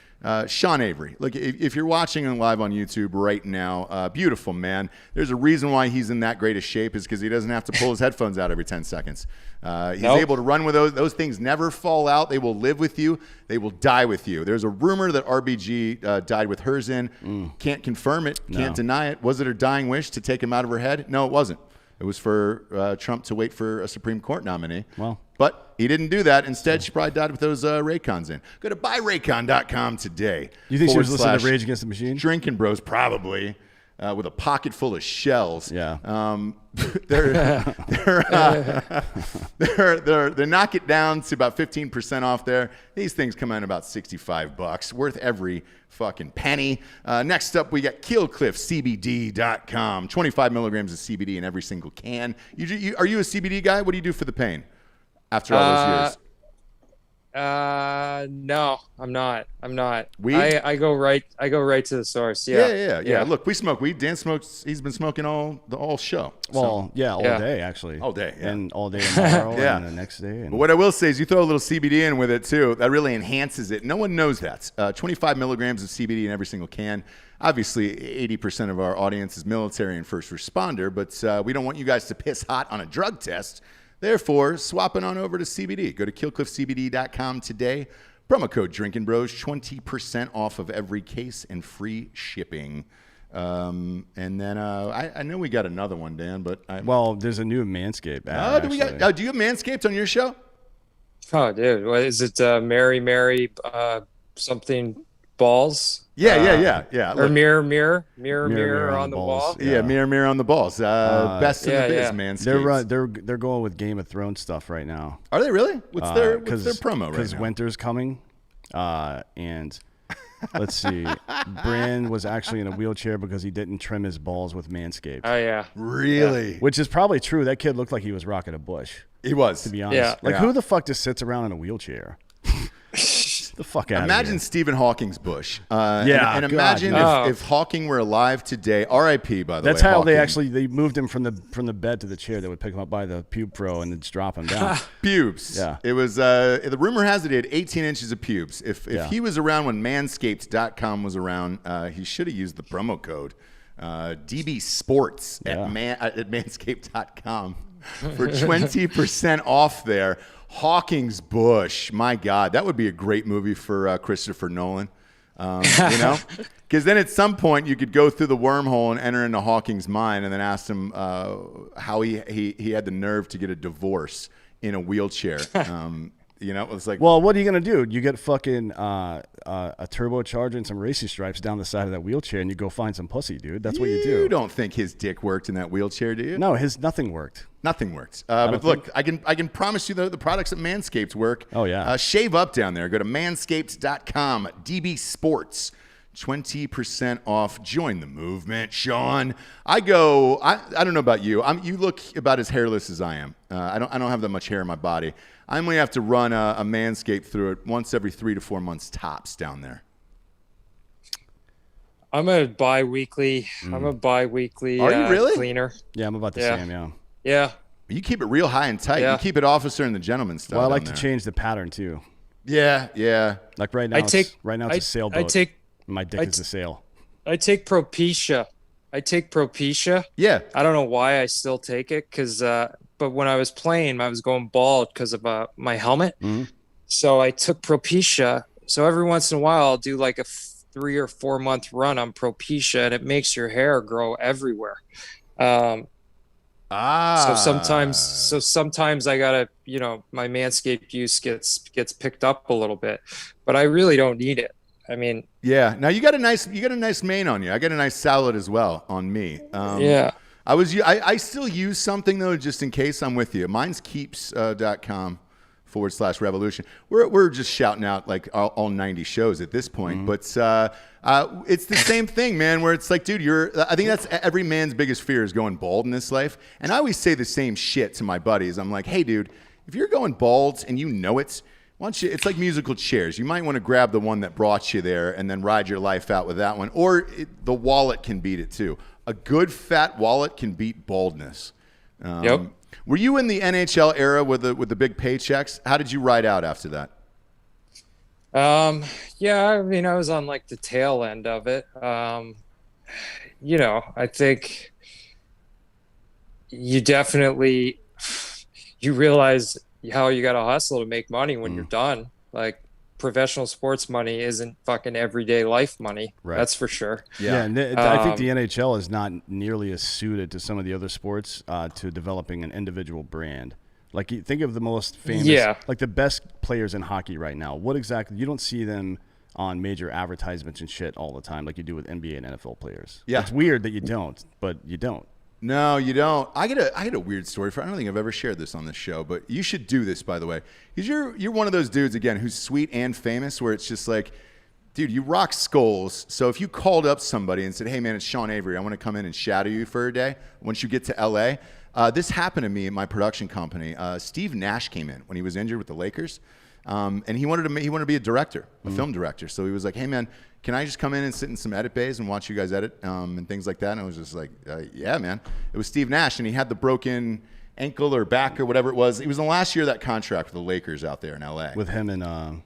Sean Avery. Look, if you're watching him live on YouTube right now, beautiful man. There's a reason why he's in that great a shape is because he doesn't have to pull his headphones out every 10 seconds. He's able to run with those. Those things never fall out. They will live with you. They will die with you. There's a rumor that RBG died with hers in. Can't confirm it. Can't deny it. Was it her dying wish to take him out of her head? No, it wasn't. It was for Trump to wait for a Supreme Court nominee. Well, but he didn't do that. Instead, she probably died with those Raycons in. Go to buyraycon.com today. You think she was listening to Rage Against the Machine? Drinkin Bros, probably, with a pocket full of shells. Yeah. They're knock it down to about 15% off there. These things come in about $65, worth every fucking penny. Next up, we got KillcliffCBD.com. 25 milligrams of CBD in every single can. Are you a CBD guy? What do you do for the pain after all those years? No, I'm not. Weed? I go right to the source. Yeah. Look, we smoke weed. Dan smokes. He's been smoking all show. Well, all day actually. All day, yeah. And all day tomorrow and the next day. And but what I will say is you throw a little CBD in with it too. That really enhances it. No one knows that. 25 milligrams of CBD in every single can. Obviously, 80% of our audience is military and first responder, but we don't want you guys to piss hot on a drug test. Therefore, swapping on over to CBD. Go to KillcliffCBD.com today. Promo code Drinkin Bros, 20% off of every case and free shipping. And then I know we got another one, Dan, but there's a new Manscaped ad. Do you have Manscaped on your show? Oh, dude, what is it? Mary, something balls. Yeah. Or mirror on the wall. Yeah, mirror on the balls. Best in the biz, Manscaped. They're going with Game of Thrones stuff right now. Are they really? What's their promo right now? Because winter's coming, and let's see. Bran was actually in a wheelchair because he didn't trim his balls with Manscaped. Oh yeah, really? Yeah. Which is probably true. That kid looked like he was rocking a bush. He was, to be honest. Yeah. Who the fuck just sits around in a wheelchair? The fuck out Imagine Stephen Hawking's bush. And imagine if Hawking were alive today. R.I.P. By the way. That's how Hawking. they moved him from the bed to the chair. They would pick him up by the pube pro and then just drop him down. Pubes. Yeah. It was. The rumor has it he had 18 inches of pubes. If he was around when Manscaped.com was around, he should have used the promo code DB Sports at Manscaped.com for 20% off there. Hawking's bush, my God, that would be a great movie for Christopher Nolan. Because then at some point you could go through the wormhole and enter into Hawking's mind, and then ask him how he had the nerve to get a divorce in a wheelchair. It was like, well, what are you gonna do? You get fucking a turbocharger and some racing stripes down the side of that wheelchair, and you go find some pussy, dude. That's what you do. You don't think his dick worked in that wheelchair, do you? No, nothing worked. Nothing worked. But look, I can promise you the products at Manscaped work. Oh yeah. Shave up down there. Go to manscaped.com. DB Sports. 20% off. Join the movement, Sean. I don't know about you. You look about as hairless as I am. I don't have that much hair in my body. I only have to run a Manscaped through it once every 3 to 4 months tops down there. I'm a bi-weekly. Are you really? Cleaner. Yeah, I'm about the same. Yeah. Yeah. You keep it real high and tight. Yeah. You keep it officer and the gentleman style. Well, I like to change the pattern too. Yeah. Like right now, it's a sailboat. My dick is a sail. I take Propecia. Yeah. I don't know why I still take it, but when I was playing, I was going bald because of my helmet. Mm-hmm. So I took Propecia. So every once in a while, I'll do like a 3 or 4 month run on Propecia, and it makes your hair grow everywhere. So sometimes I gotta, my Manscaped use gets picked up a little bit, but I really don't need it. I mean, yeah. Now you got a nice mane on you. I got a nice salad as well on me. Yeah. I still use something though, just in case I'm with you. Mine's keeps.com. /revolution. We're just shouting out like all 90 shows at this point, but it's the same thing, man, where it's like, dude, I think that's every man's biggest fear is going bald in this life. And I always say the same shit to my buddies. I'm like, hey, dude, if you're going bald and you know it, why don't you, it's like musical chairs. You might want to grab the one that brought you there and then ride your life out with that one. Or the wallet can beat it too. A good fat wallet can beat baldness. Yep. Were you in the NHL era with the big paychecks? How did you ride out after that? Yeah, I mean, I was on like the tail end of it. You know, I think you definitely, you realize how you got to hustle to make money when you're done. Like, professional sports money isn't fucking everyday life money. Right. That's for sure. Yeah, and I think the NHL is not nearly as suited to some of the other sports to developing an individual brand. Like, you think of the most famous, like the best players in hockey right now. What exactly? You don't see them on major advertisements and shit all the time like you do with NBA and NFL players. Yeah. It's weird that you don't, but you don't. No, you don't. I get a weird story I don't think I've ever shared this on this show, but you should do this, by the way, because you're one of those dudes again who's sweet and famous, where it's just like, dude, you rock skulls. So if you called up somebody and said, hey man, it's Sean Avery, I want to come in and shadow you for a day once you get to LA. This happened to me at my production company. Steve Nash came in when he was injured with the Lakers, and he wanted to be a director, a film director. So he was like, hey man, can I just come in and sit in some edit bays and watch you guys edit and things like that? And I was just like, yeah, man. It was Steve Nash, and he had the broken ankle or back or whatever it was. It was in the last year of that contract with the Lakers out there in LA. With him and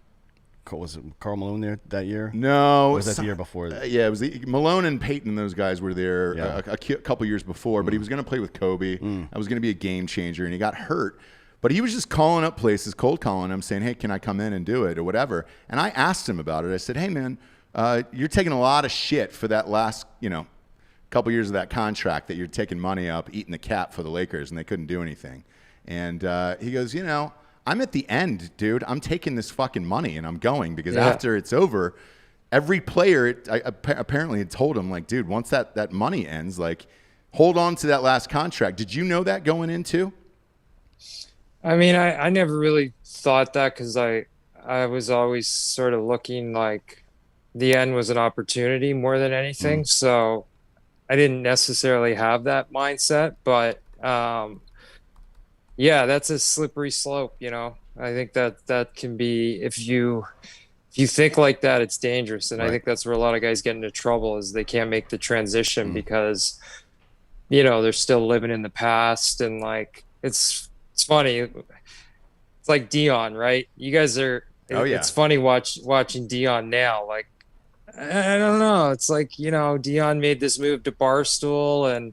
was it Karl Malone there that year? No. Or was that the year before? Yeah, it was Malone and Peyton and those guys were there a couple years before, but he was going to play with Kobe. I was going to be a game changer, and he got hurt. But he was just calling up places, cold calling them, saying, hey, can I come in and do it or whatever? And I asked him about it. I said, hey, man, you're taking a lot of shit for that last, couple years of that contract that you're taking money up, eating the cap for the Lakers, and they couldn't do anything. And he goes, I'm at the end, dude. I'm taking this fucking money and I'm going, because after it's over, every player apparently had told him, like, dude, once that money ends, like, hold on to that last contract. Did you know that going into? I mean, I never really thought that, because I was always sort of looking like the end was an opportunity more than anything. So I didn't necessarily have that mindset, but yeah, that's a slippery slope. I think that can be, if you think like that, it's dangerous. And I think that's where a lot of guys get into trouble, is they can't make the transition because, they're still living in the past. And like, it's funny. It's like Dion, right? You guys are, it's funny watching Dion now. Like, I don't know. It's like, Dion made this move to Barstool, and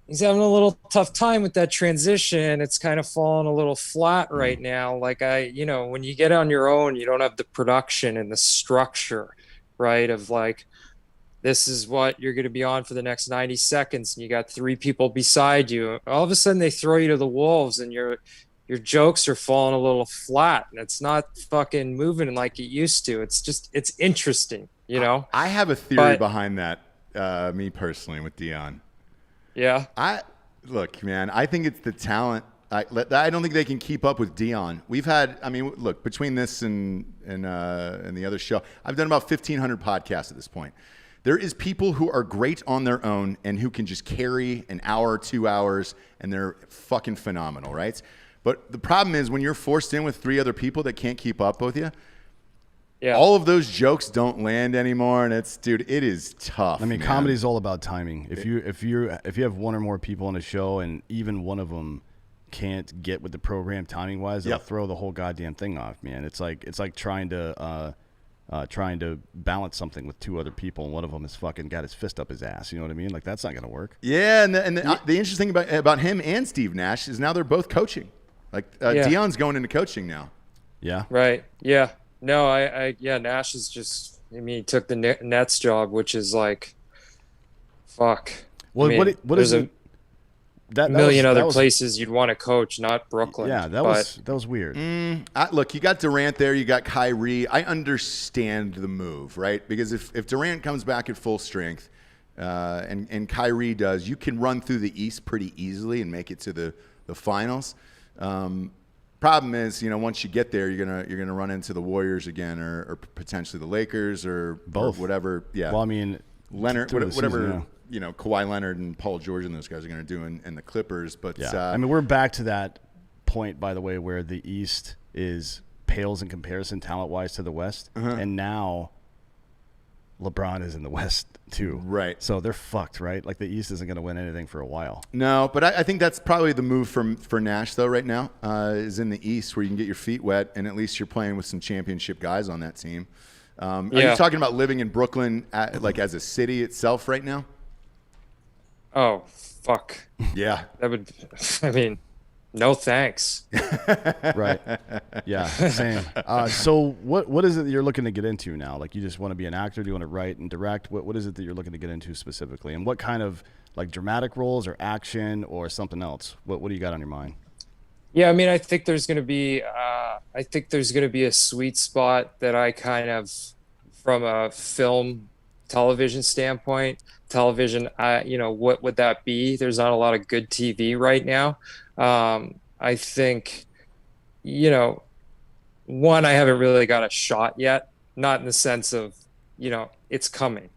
he's having a little tough time with that transition. It's kind of falling a little flat right now. Like, when you get on your own, you don't have the production and the structure, right? Of like, this is what you're going to be on for the next 90 seconds. And you got 3 people beside you. All of a sudden they throw you to the wolves, and your jokes are falling a little flat, and it's not fucking moving like it used to. It's interesting, I have a theory behind that, me personally, with Dion. Yeah. Look, man, I think it's the talent. I don't think they can keep up with Dion. We've had, look, between this and the other show, I've done about 1,500 podcasts at this point. There is people who are great on their own and who can just carry an hour, 2 hours, and they're fucking phenomenal, right? But the problem is when you're forced in with 3 other people that can't keep up with you, all of those jokes don't land anymore, and it is tough. I mean, comedy is all about timing. If you have 1 or more people on a show and even one of them can't get with the program timing wise, they'll throw the whole goddamn thing off, man. It's like trying to balance something with 2 other people, and one of them has fucking got his fist up his ass. You know what I mean? Like, that's not gonna work. Yeah, and the interesting thing about him and Steve Nash is now they're both coaching. Like Dion's going into coaching now. Yeah. Right. Yeah. No, Nash is just, he took the Nets job, which is like, fuck. Well, what is it? That million other places you'd want to coach, not Brooklyn. Yeah, that was weird. Look, you got Durant there, you got Kyrie. I understand the move, right? Because if Durant comes back at full strength, and Kyrie does, you can run through the East pretty easily and make it to the finals. Problem is, once you get there, you're gonna run into the Warriors again, or potentially the Lakers, or both, or whatever. Yeah. Well, I mean, Leonard, whatever. Season, Kawhi Leonard and Paul George and those guys are gonna do, and the Clippers. But I mean, we're back to that point, by the way, where the East pales in comparison talent-wise to the West, and now LeBron is in the West too. Right. So they're fucked, right? Like the East isn't going to win anything for a while. No, but I think that's probably the move for Nash, though, right now, is in the East, where you can get your feet wet, and at least you're playing with some championship guys on that team. Are you talking about living in Brooklyn, as a city itself right now? Oh, fuck. Yeah. No thanks. Right. Yeah, same. So what is it that you're looking to get into now? Like, you just want to be an actor? Do you want to write and direct? What is it that you're looking to get into specifically? And what kind of, like, dramatic roles or action or something else? What do you got on your mind? Yeah, I mean, I think there's going to be a sweet spot that I kind of, from a film television standpoint, what would that be? There's not a lot of good TV right now. I think, one, I haven't really got a shot yet, not in the sense of, it's coming,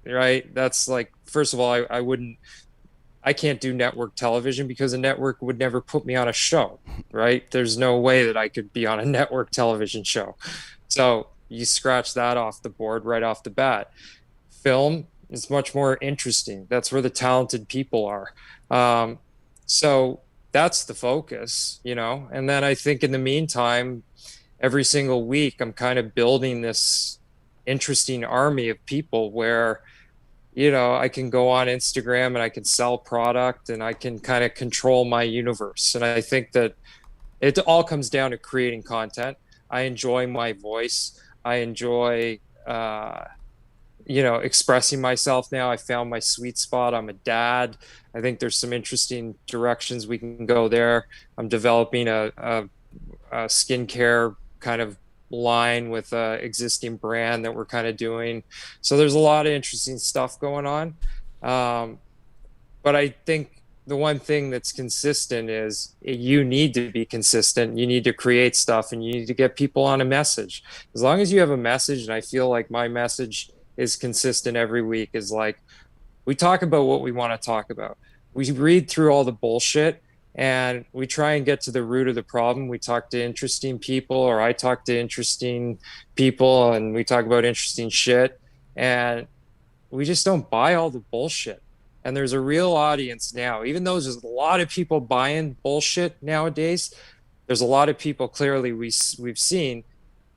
right? That's like, first of all, I can't do network television because a network would never put me on a show, right? There's no way that I could be on a network television show. So you scratch that off the board right off the bat. Film is much more interesting. That's where the talented people are. So that's the focus, and then I think in the meantime, every single week, I'm kind of building this interesting army of people where, I can go on Instagram and I can sell product and I can kind of control my universe. And I think that it all comes down to creating content. I enjoy my voice. I enjoy, expressing myself now. I found my sweet spot. I'm a dad. I think there's some interesting directions we can go there. I'm developing a skincare kind of line with a existing brand that we're kind of doing. So there's a lot of interesting stuff going on. But I think the one thing that's consistent is you need to be consistent. You need to create stuff and you need to get people on a message. As long as you have a message, and I feel like my message is consistent every week, is like, we talk about what we want to talk about. We read through all the bullshit and we try and get to the root of the problem. We talk to interesting people, or I talk to interesting people, and we talk about interesting shit. And we just don't buy all the bullshit. And there's a real audience now, even though there's a lot of people buying bullshit nowadays. There's a lot of people clearly we've seen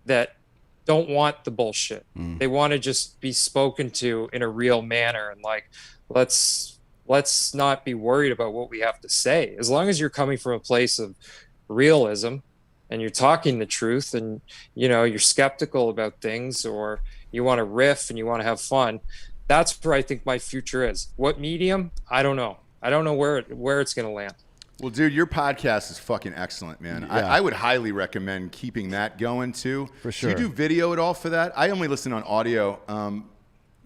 that don't want the bullshit. They want to just be spoken to in a real manner. And like, let's not be worried about what we have to say. As long as you're coming from a place of realism and you're talking the truth, and, you're skeptical about things, or you want to riff and you want to have fun. That's where I think my future is. What medium? I don't know. I don't know where it's going to land. Well, dude, your podcast is fucking excellent, man. Yeah. I would highly recommend keeping that going too. For sure. Do you do video at all for that? I only listen on audio.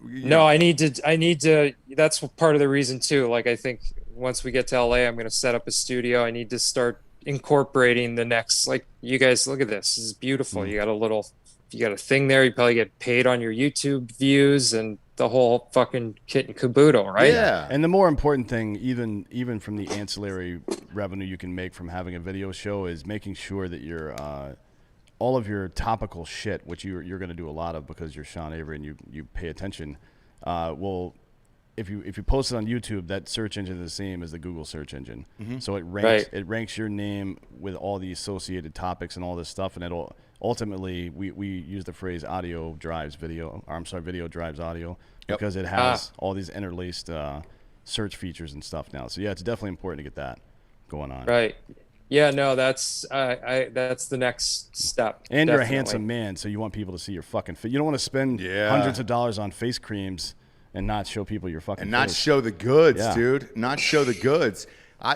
No, I need to. That's part of the reason too. Like, I think once we get to LA, I'm going to set up a studio. I need to start incorporating the next, like, you guys, look at this. This is beautiful. You got a thing there. You probably get paid on your YouTube views and the whole fucking kit and caboodle, right? Yeah. And the more important thing, even from the ancillary revenue you can make from having a video show, is making sure that you're all of your topical shit, which you're going to do a lot of because you're Sean Avery and you pay attention. Well, if you post it on YouTube, that search engine is the same as the Google search engine. So it ranks your name with all the associated topics and all this stuff, and it'll ultimately, we use the phrase video drives audio, because it has all these interlaced search features and stuff now. So yeah, it's definitely important to get that going on. Right. Yeah, no, that's the next step. And you're a handsome man, so you want people to see your fucking face. You don't want to spend hundreds of dollars on face creams and not show people your fucking face. And not show the goods, dude. Not show the goods.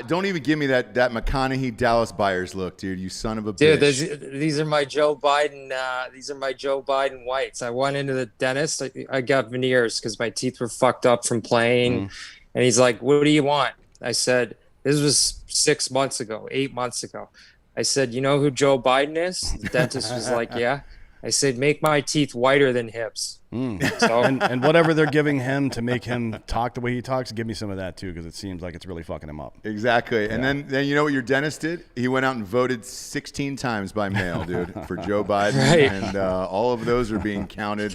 Don't even give me that McConaughey Dallas Buyers look, dude. You son of a bitch. Dude, these are my Joe Biden. These are my Joe Biden whites. I went into the dentist. I got veneers because my teeth were fucked up from playing. And he's like, "What do you want?" I said, "This was 6 months ago, 8 months ago." I said, you know who Joe Biden is? The dentist was like, yeah. I said, make my teeth whiter than hips. So, and whatever they're giving him to make him talk the way he talks, give me some of that too, because it seems like it's really fucking him up. Exactly. And then you know what your dentist did? He went out and voted 16 times by mail, dude, for Joe Biden. Right. And all of those are being counted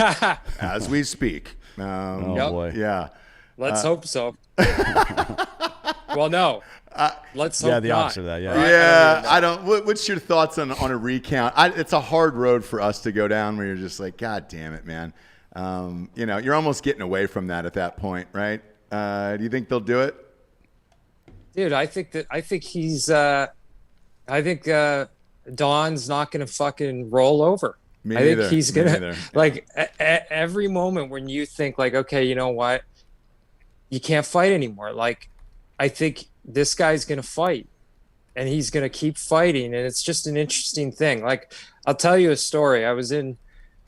as we speak. Oh, boy. Yeah. let's hope so. Well, no. Let's hope Yeah, the not. opposite of that, yeah. Yeah, I don't. What's your thoughts on a recount? It's a hard road for us to go down where you're just like, God damn it, man. You know, you're almost getting away from that at that point, right? Do you think they'll do it? Dude, I think Don's not going to fucking roll over. Me I think neither. he's Me going neither. to, like, every moment when you think, like, okay, you know what? You can't fight anymore. Like, I think this guy's going to fight and he's going to keep fighting. And it's just an interesting thing. Like, I'll tell you a story. I was in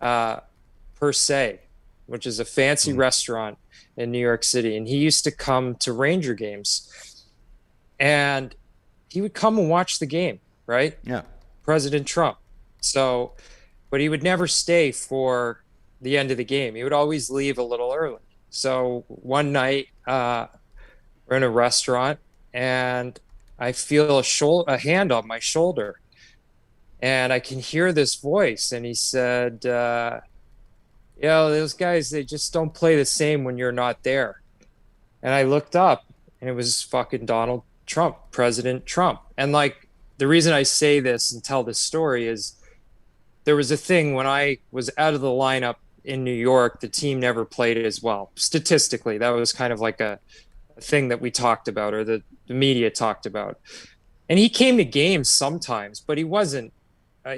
Per Se, which is a fancy restaurant in New York City. And he used to come to Ranger games and he would come and watch the game, right? Yeah. President Trump. So, but he would never stay for the end of the game. He would always leave a little early. So one night, we're in a restaurant and I feel a hand on my shoulder and I can hear this voice. And he said, those guys, they just don't play the same when you're not there. And I looked up and it was fucking Donald Trump, President Trump. And like, the reason I say this and tell this story is there was a thing when I was out of the lineup in New York, the team never played as well. Statistically, that was kind of like a thing that we talked about, or the media talked about. And he came to games sometimes, but he wasn't a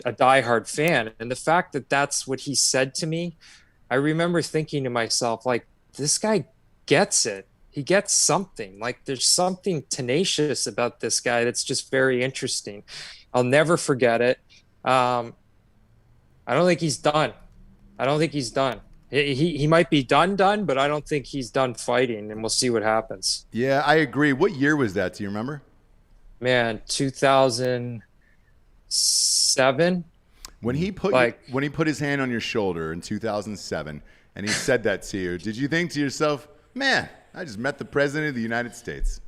diehard fan. And the fact that that's what he said to me, I remember thinking to myself, like, this guy gets it. He gets something. Like, there's something tenacious about this guy that's just very interesting. I'll never forget it. I don't think he's done. He might be done, but I don't think he's done fighting, and we'll see what happens. Yeah, I agree. What year was that? Do you remember? Man, 2007. When he put his hand on your shoulder in 2007 and he said that to you, did you think to yourself, man, I just met the president of the United States?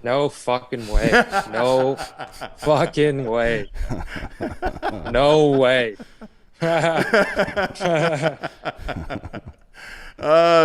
No fucking way. No fucking way. No way.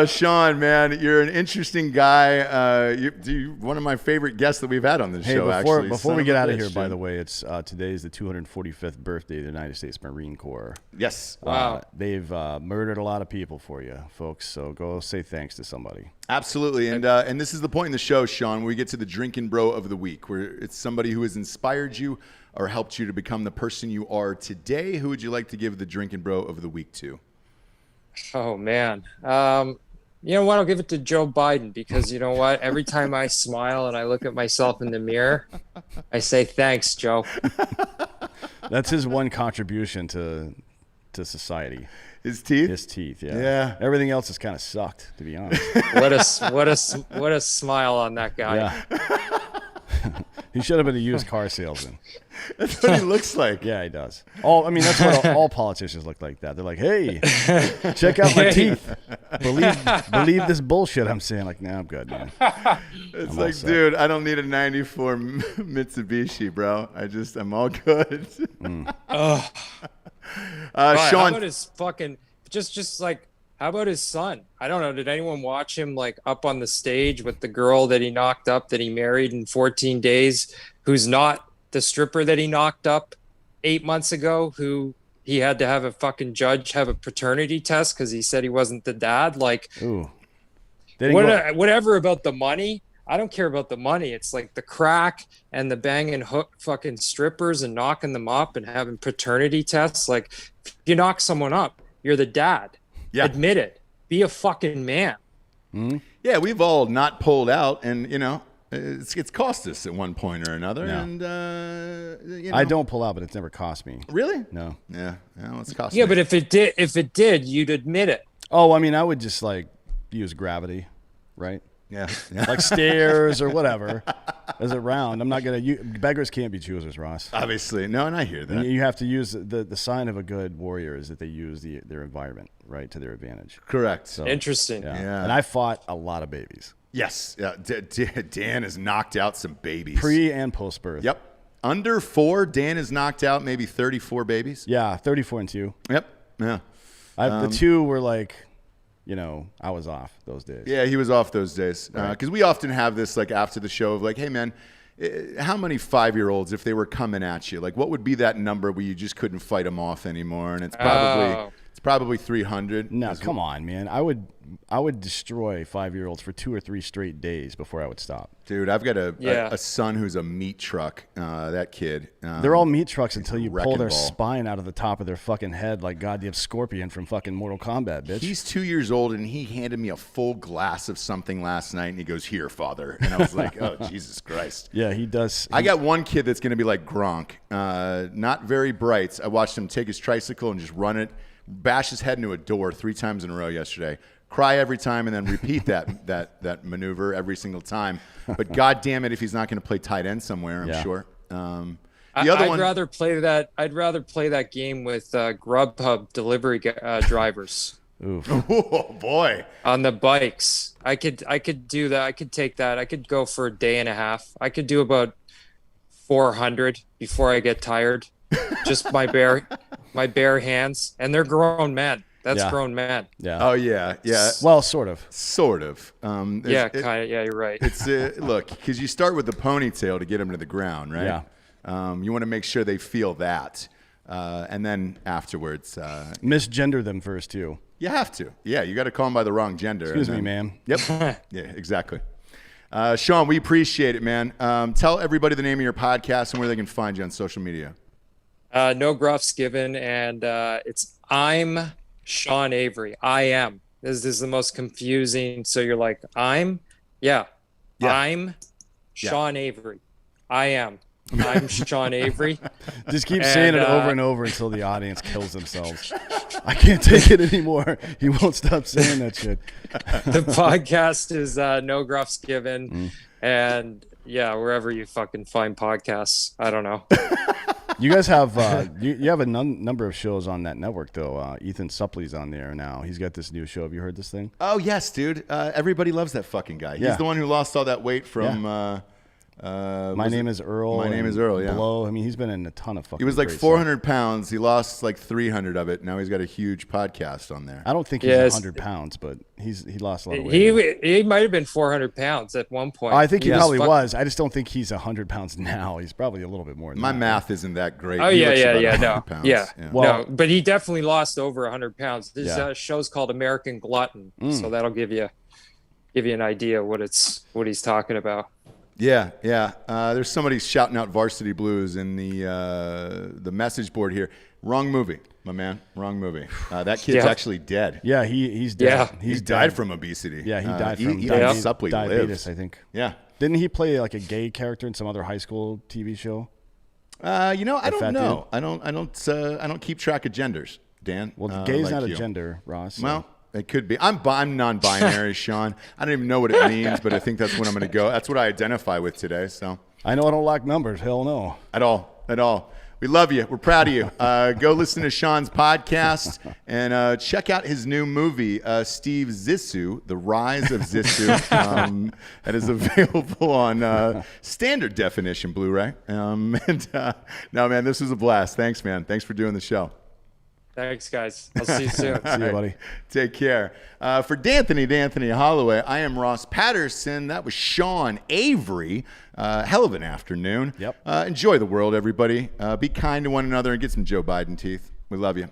Sean, man, you're an interesting guy. You're one of my favorite guests that we've had on this show. Before we get out of here, by the way, it's today is the 245th birthday of the United States Marine Corps. Yes. Wow. They've murdered a lot of people for you, folks. So go say thanks to somebody. Absolutely. And this is the point in the show, Sean, where we get to the Drinkin Bro of the week, where it's somebody who has inspired you or helped you to become the person you are today. Who would you like to give the Drinkin Bro of the week to? Oh, man. You know what? I'll give it to Joe Biden because you know what? Every time I smile and I look at myself in the mirror, I say, thanks, Joe. That's his one contribution to society. His teeth? His teeth, yeah. Yeah. Everything else has kind of sucked, to be honest. What a smile on that guy. Yeah. He should have been a used car salesman. That's what he looks like. Yeah, he does. That's what all politicians look like that. They're like, hey, check out my teeth. Believe this bullshit I'm saying. Like, nah, I'm good, man. It's like, dude, I don't need a 94 Mitsubishi, bro. I'm all good. Sean, how about his fucking just like, how about his son? I don't know. Did anyone watch him like up on the stage with the girl that he knocked up that he married in 14 days, who's not the stripper that he knocked up 8 months ago, who he had to have a fucking judge have a paternity test because he said he wasn't the dad? Like, ooh. Whatever about the money. I don't care about the money. It's like the crack and the banging hook fucking strippers and knocking them up and having paternity tests. Like, if you knock someone up, you're the dad. Yeah. Admit it. Be a fucking man. Mm-hmm. Yeah, we've all not pulled out, and you know, it's cost us at one point or another. No. And you know. I don't pull out, but it's never cost me. Really? No. Yeah, well, it's cost. Yeah, me. but if it did, you'd admit it. Oh, I mean, I would just like use gravity, right? Yeah. like stairs or whatever. As a round, I'm not gonna. Beggars can't be choosers, Ross. Obviously, no, and I hear that. And you have to use the sign of a good warrior is that they use their environment right to their advantage. Correct. So, Interesting. Yeah. And I fought a lot of babies. Yes. Yeah. Dan has knocked out some babies. Pre and post birth. Yep. Under 4, Dan has knocked out maybe 34 babies. Yeah, 34 and 2. Yep. Yeah. The 2 were like, I was off those days. Yeah, he was off those days. Because we often have this like after the show of like, hey, man, how many 5-year-olds, if they were coming at you, like what would be that number where you just couldn't fight them off anymore? And it's probably 300. No, come on, man. I would destroy 5-year-olds for 2 or 3 straight days before I would stop. Dude, I've got a son who's a meat truck. That kid. They're all meat trucks until you pull their ball. spine out of the top of their fucking head like goddamn Scorpion from fucking Mortal Kombat, bitch. He's 2 years old, and he handed me a full glass of something last night, and he goes, "Here, father." And I was like, "Oh, Jesus Christ." Yeah, he does. I got one kid that's going to be like Gronk. Not very bright. I watched him take his tricycle and just run it, bash his head into a door 3 times in a row yesterday. Cry every time and then repeat that maneuver every single time. But God damn it, if he's not going to play tight end somewhere, I'm sure. I'd rather play that game with Grubhub delivery drivers. Oof. Oh boy! On the bikes, I could do that. I could take that. I could go for a day and a half. I could do about 400 before I get tired. Just my bare hands, and they're grown men. That's grown men. Yeah. Oh yeah. Well, sort of. Sort of. Kind of. Yeah, you're right. It's look, because you start with the ponytail to get them to the ground, right? Yeah. You want to make sure they feel that, and then afterwards, Misgender them first too. you have to. Yeah, you got to call them by the wrong gender. Excuse me, ma'am. Yep. Yeah, exactly. Sean, we appreciate it, man. Tell everybody the name of your podcast and where they can find you on social media. No gruffs given, and it's I'm Sean Avery. I am. This is the most confusing. So you're like, I'm Sean Avery. I'm Sean Avery. Just keep saying it over and over until the audience kills themselves. I can't take it anymore. He won't stop saying that shit. The podcast is No Gruffs Given. And wherever you fucking find podcasts. I don't know. You guys have you have a number of shows on that network though. Ethan Suppley's on there now. He's got this new show. Have you heard this thing? Oh yes, dude. Everybody loves that fucking guy. He's the one who lost all that weight from. My name is Earl. My name is Earl. Yeah. Blow. I mean, he's been in a ton of fucking. He was like 400 pounds. He lost like 300 of it. Now he's got a huge podcast on there. I don't think he's 100 pounds, but he lost a lot of weight. He might have been 400 pounds at one point. I think he probably was. I just don't think he's 100 pounds now. He's probably a little bit more than My that. math isn't that great. Oh, He looks about yeah. 100 No. pounds. Yeah. Well, no, but he definitely lost over 100 pounds. This show's called American Glutton, so that'll give you an idea what he's talking about. Yeah. There's somebody shouting out Varsity Blues in the message board here. Wrong movie, my man. Wrong movie. That kid's actually dead. Yeah, he's dead. Yeah. He died from obesity. Yeah, he died from Ethan Suppley diabetes, lives. I think. Yeah. Didn't he play like a gay character in some other high school TV show? I don't know. I don't keep track of genders, Dan. Well, gay is like not a you. gender, Ross. So. Well, it could be. I'm non-binary, Sean. I don't even know what it means, but I think that's what I'm going to go. That's what I identify with today. So I know I don't like numbers. Hell no. At all. We love you. We're proud of you. Go listen to Sean's podcast and check out his new movie, Steve Zissou, The Rise of Zissou. That is available on standard definition Blu-ray. No, man, this was a blast. Thanks, man. Thanks for doing the show. Thanks, guys. I'll see you soon. See you, buddy. Take care. For D'Anthony Holloway, I am Ross Patterson. That was Sean Avery. Hell of an afternoon. Yep. Enjoy the world, everybody. Be kind to one another and get some Joe Biden teeth. We love you.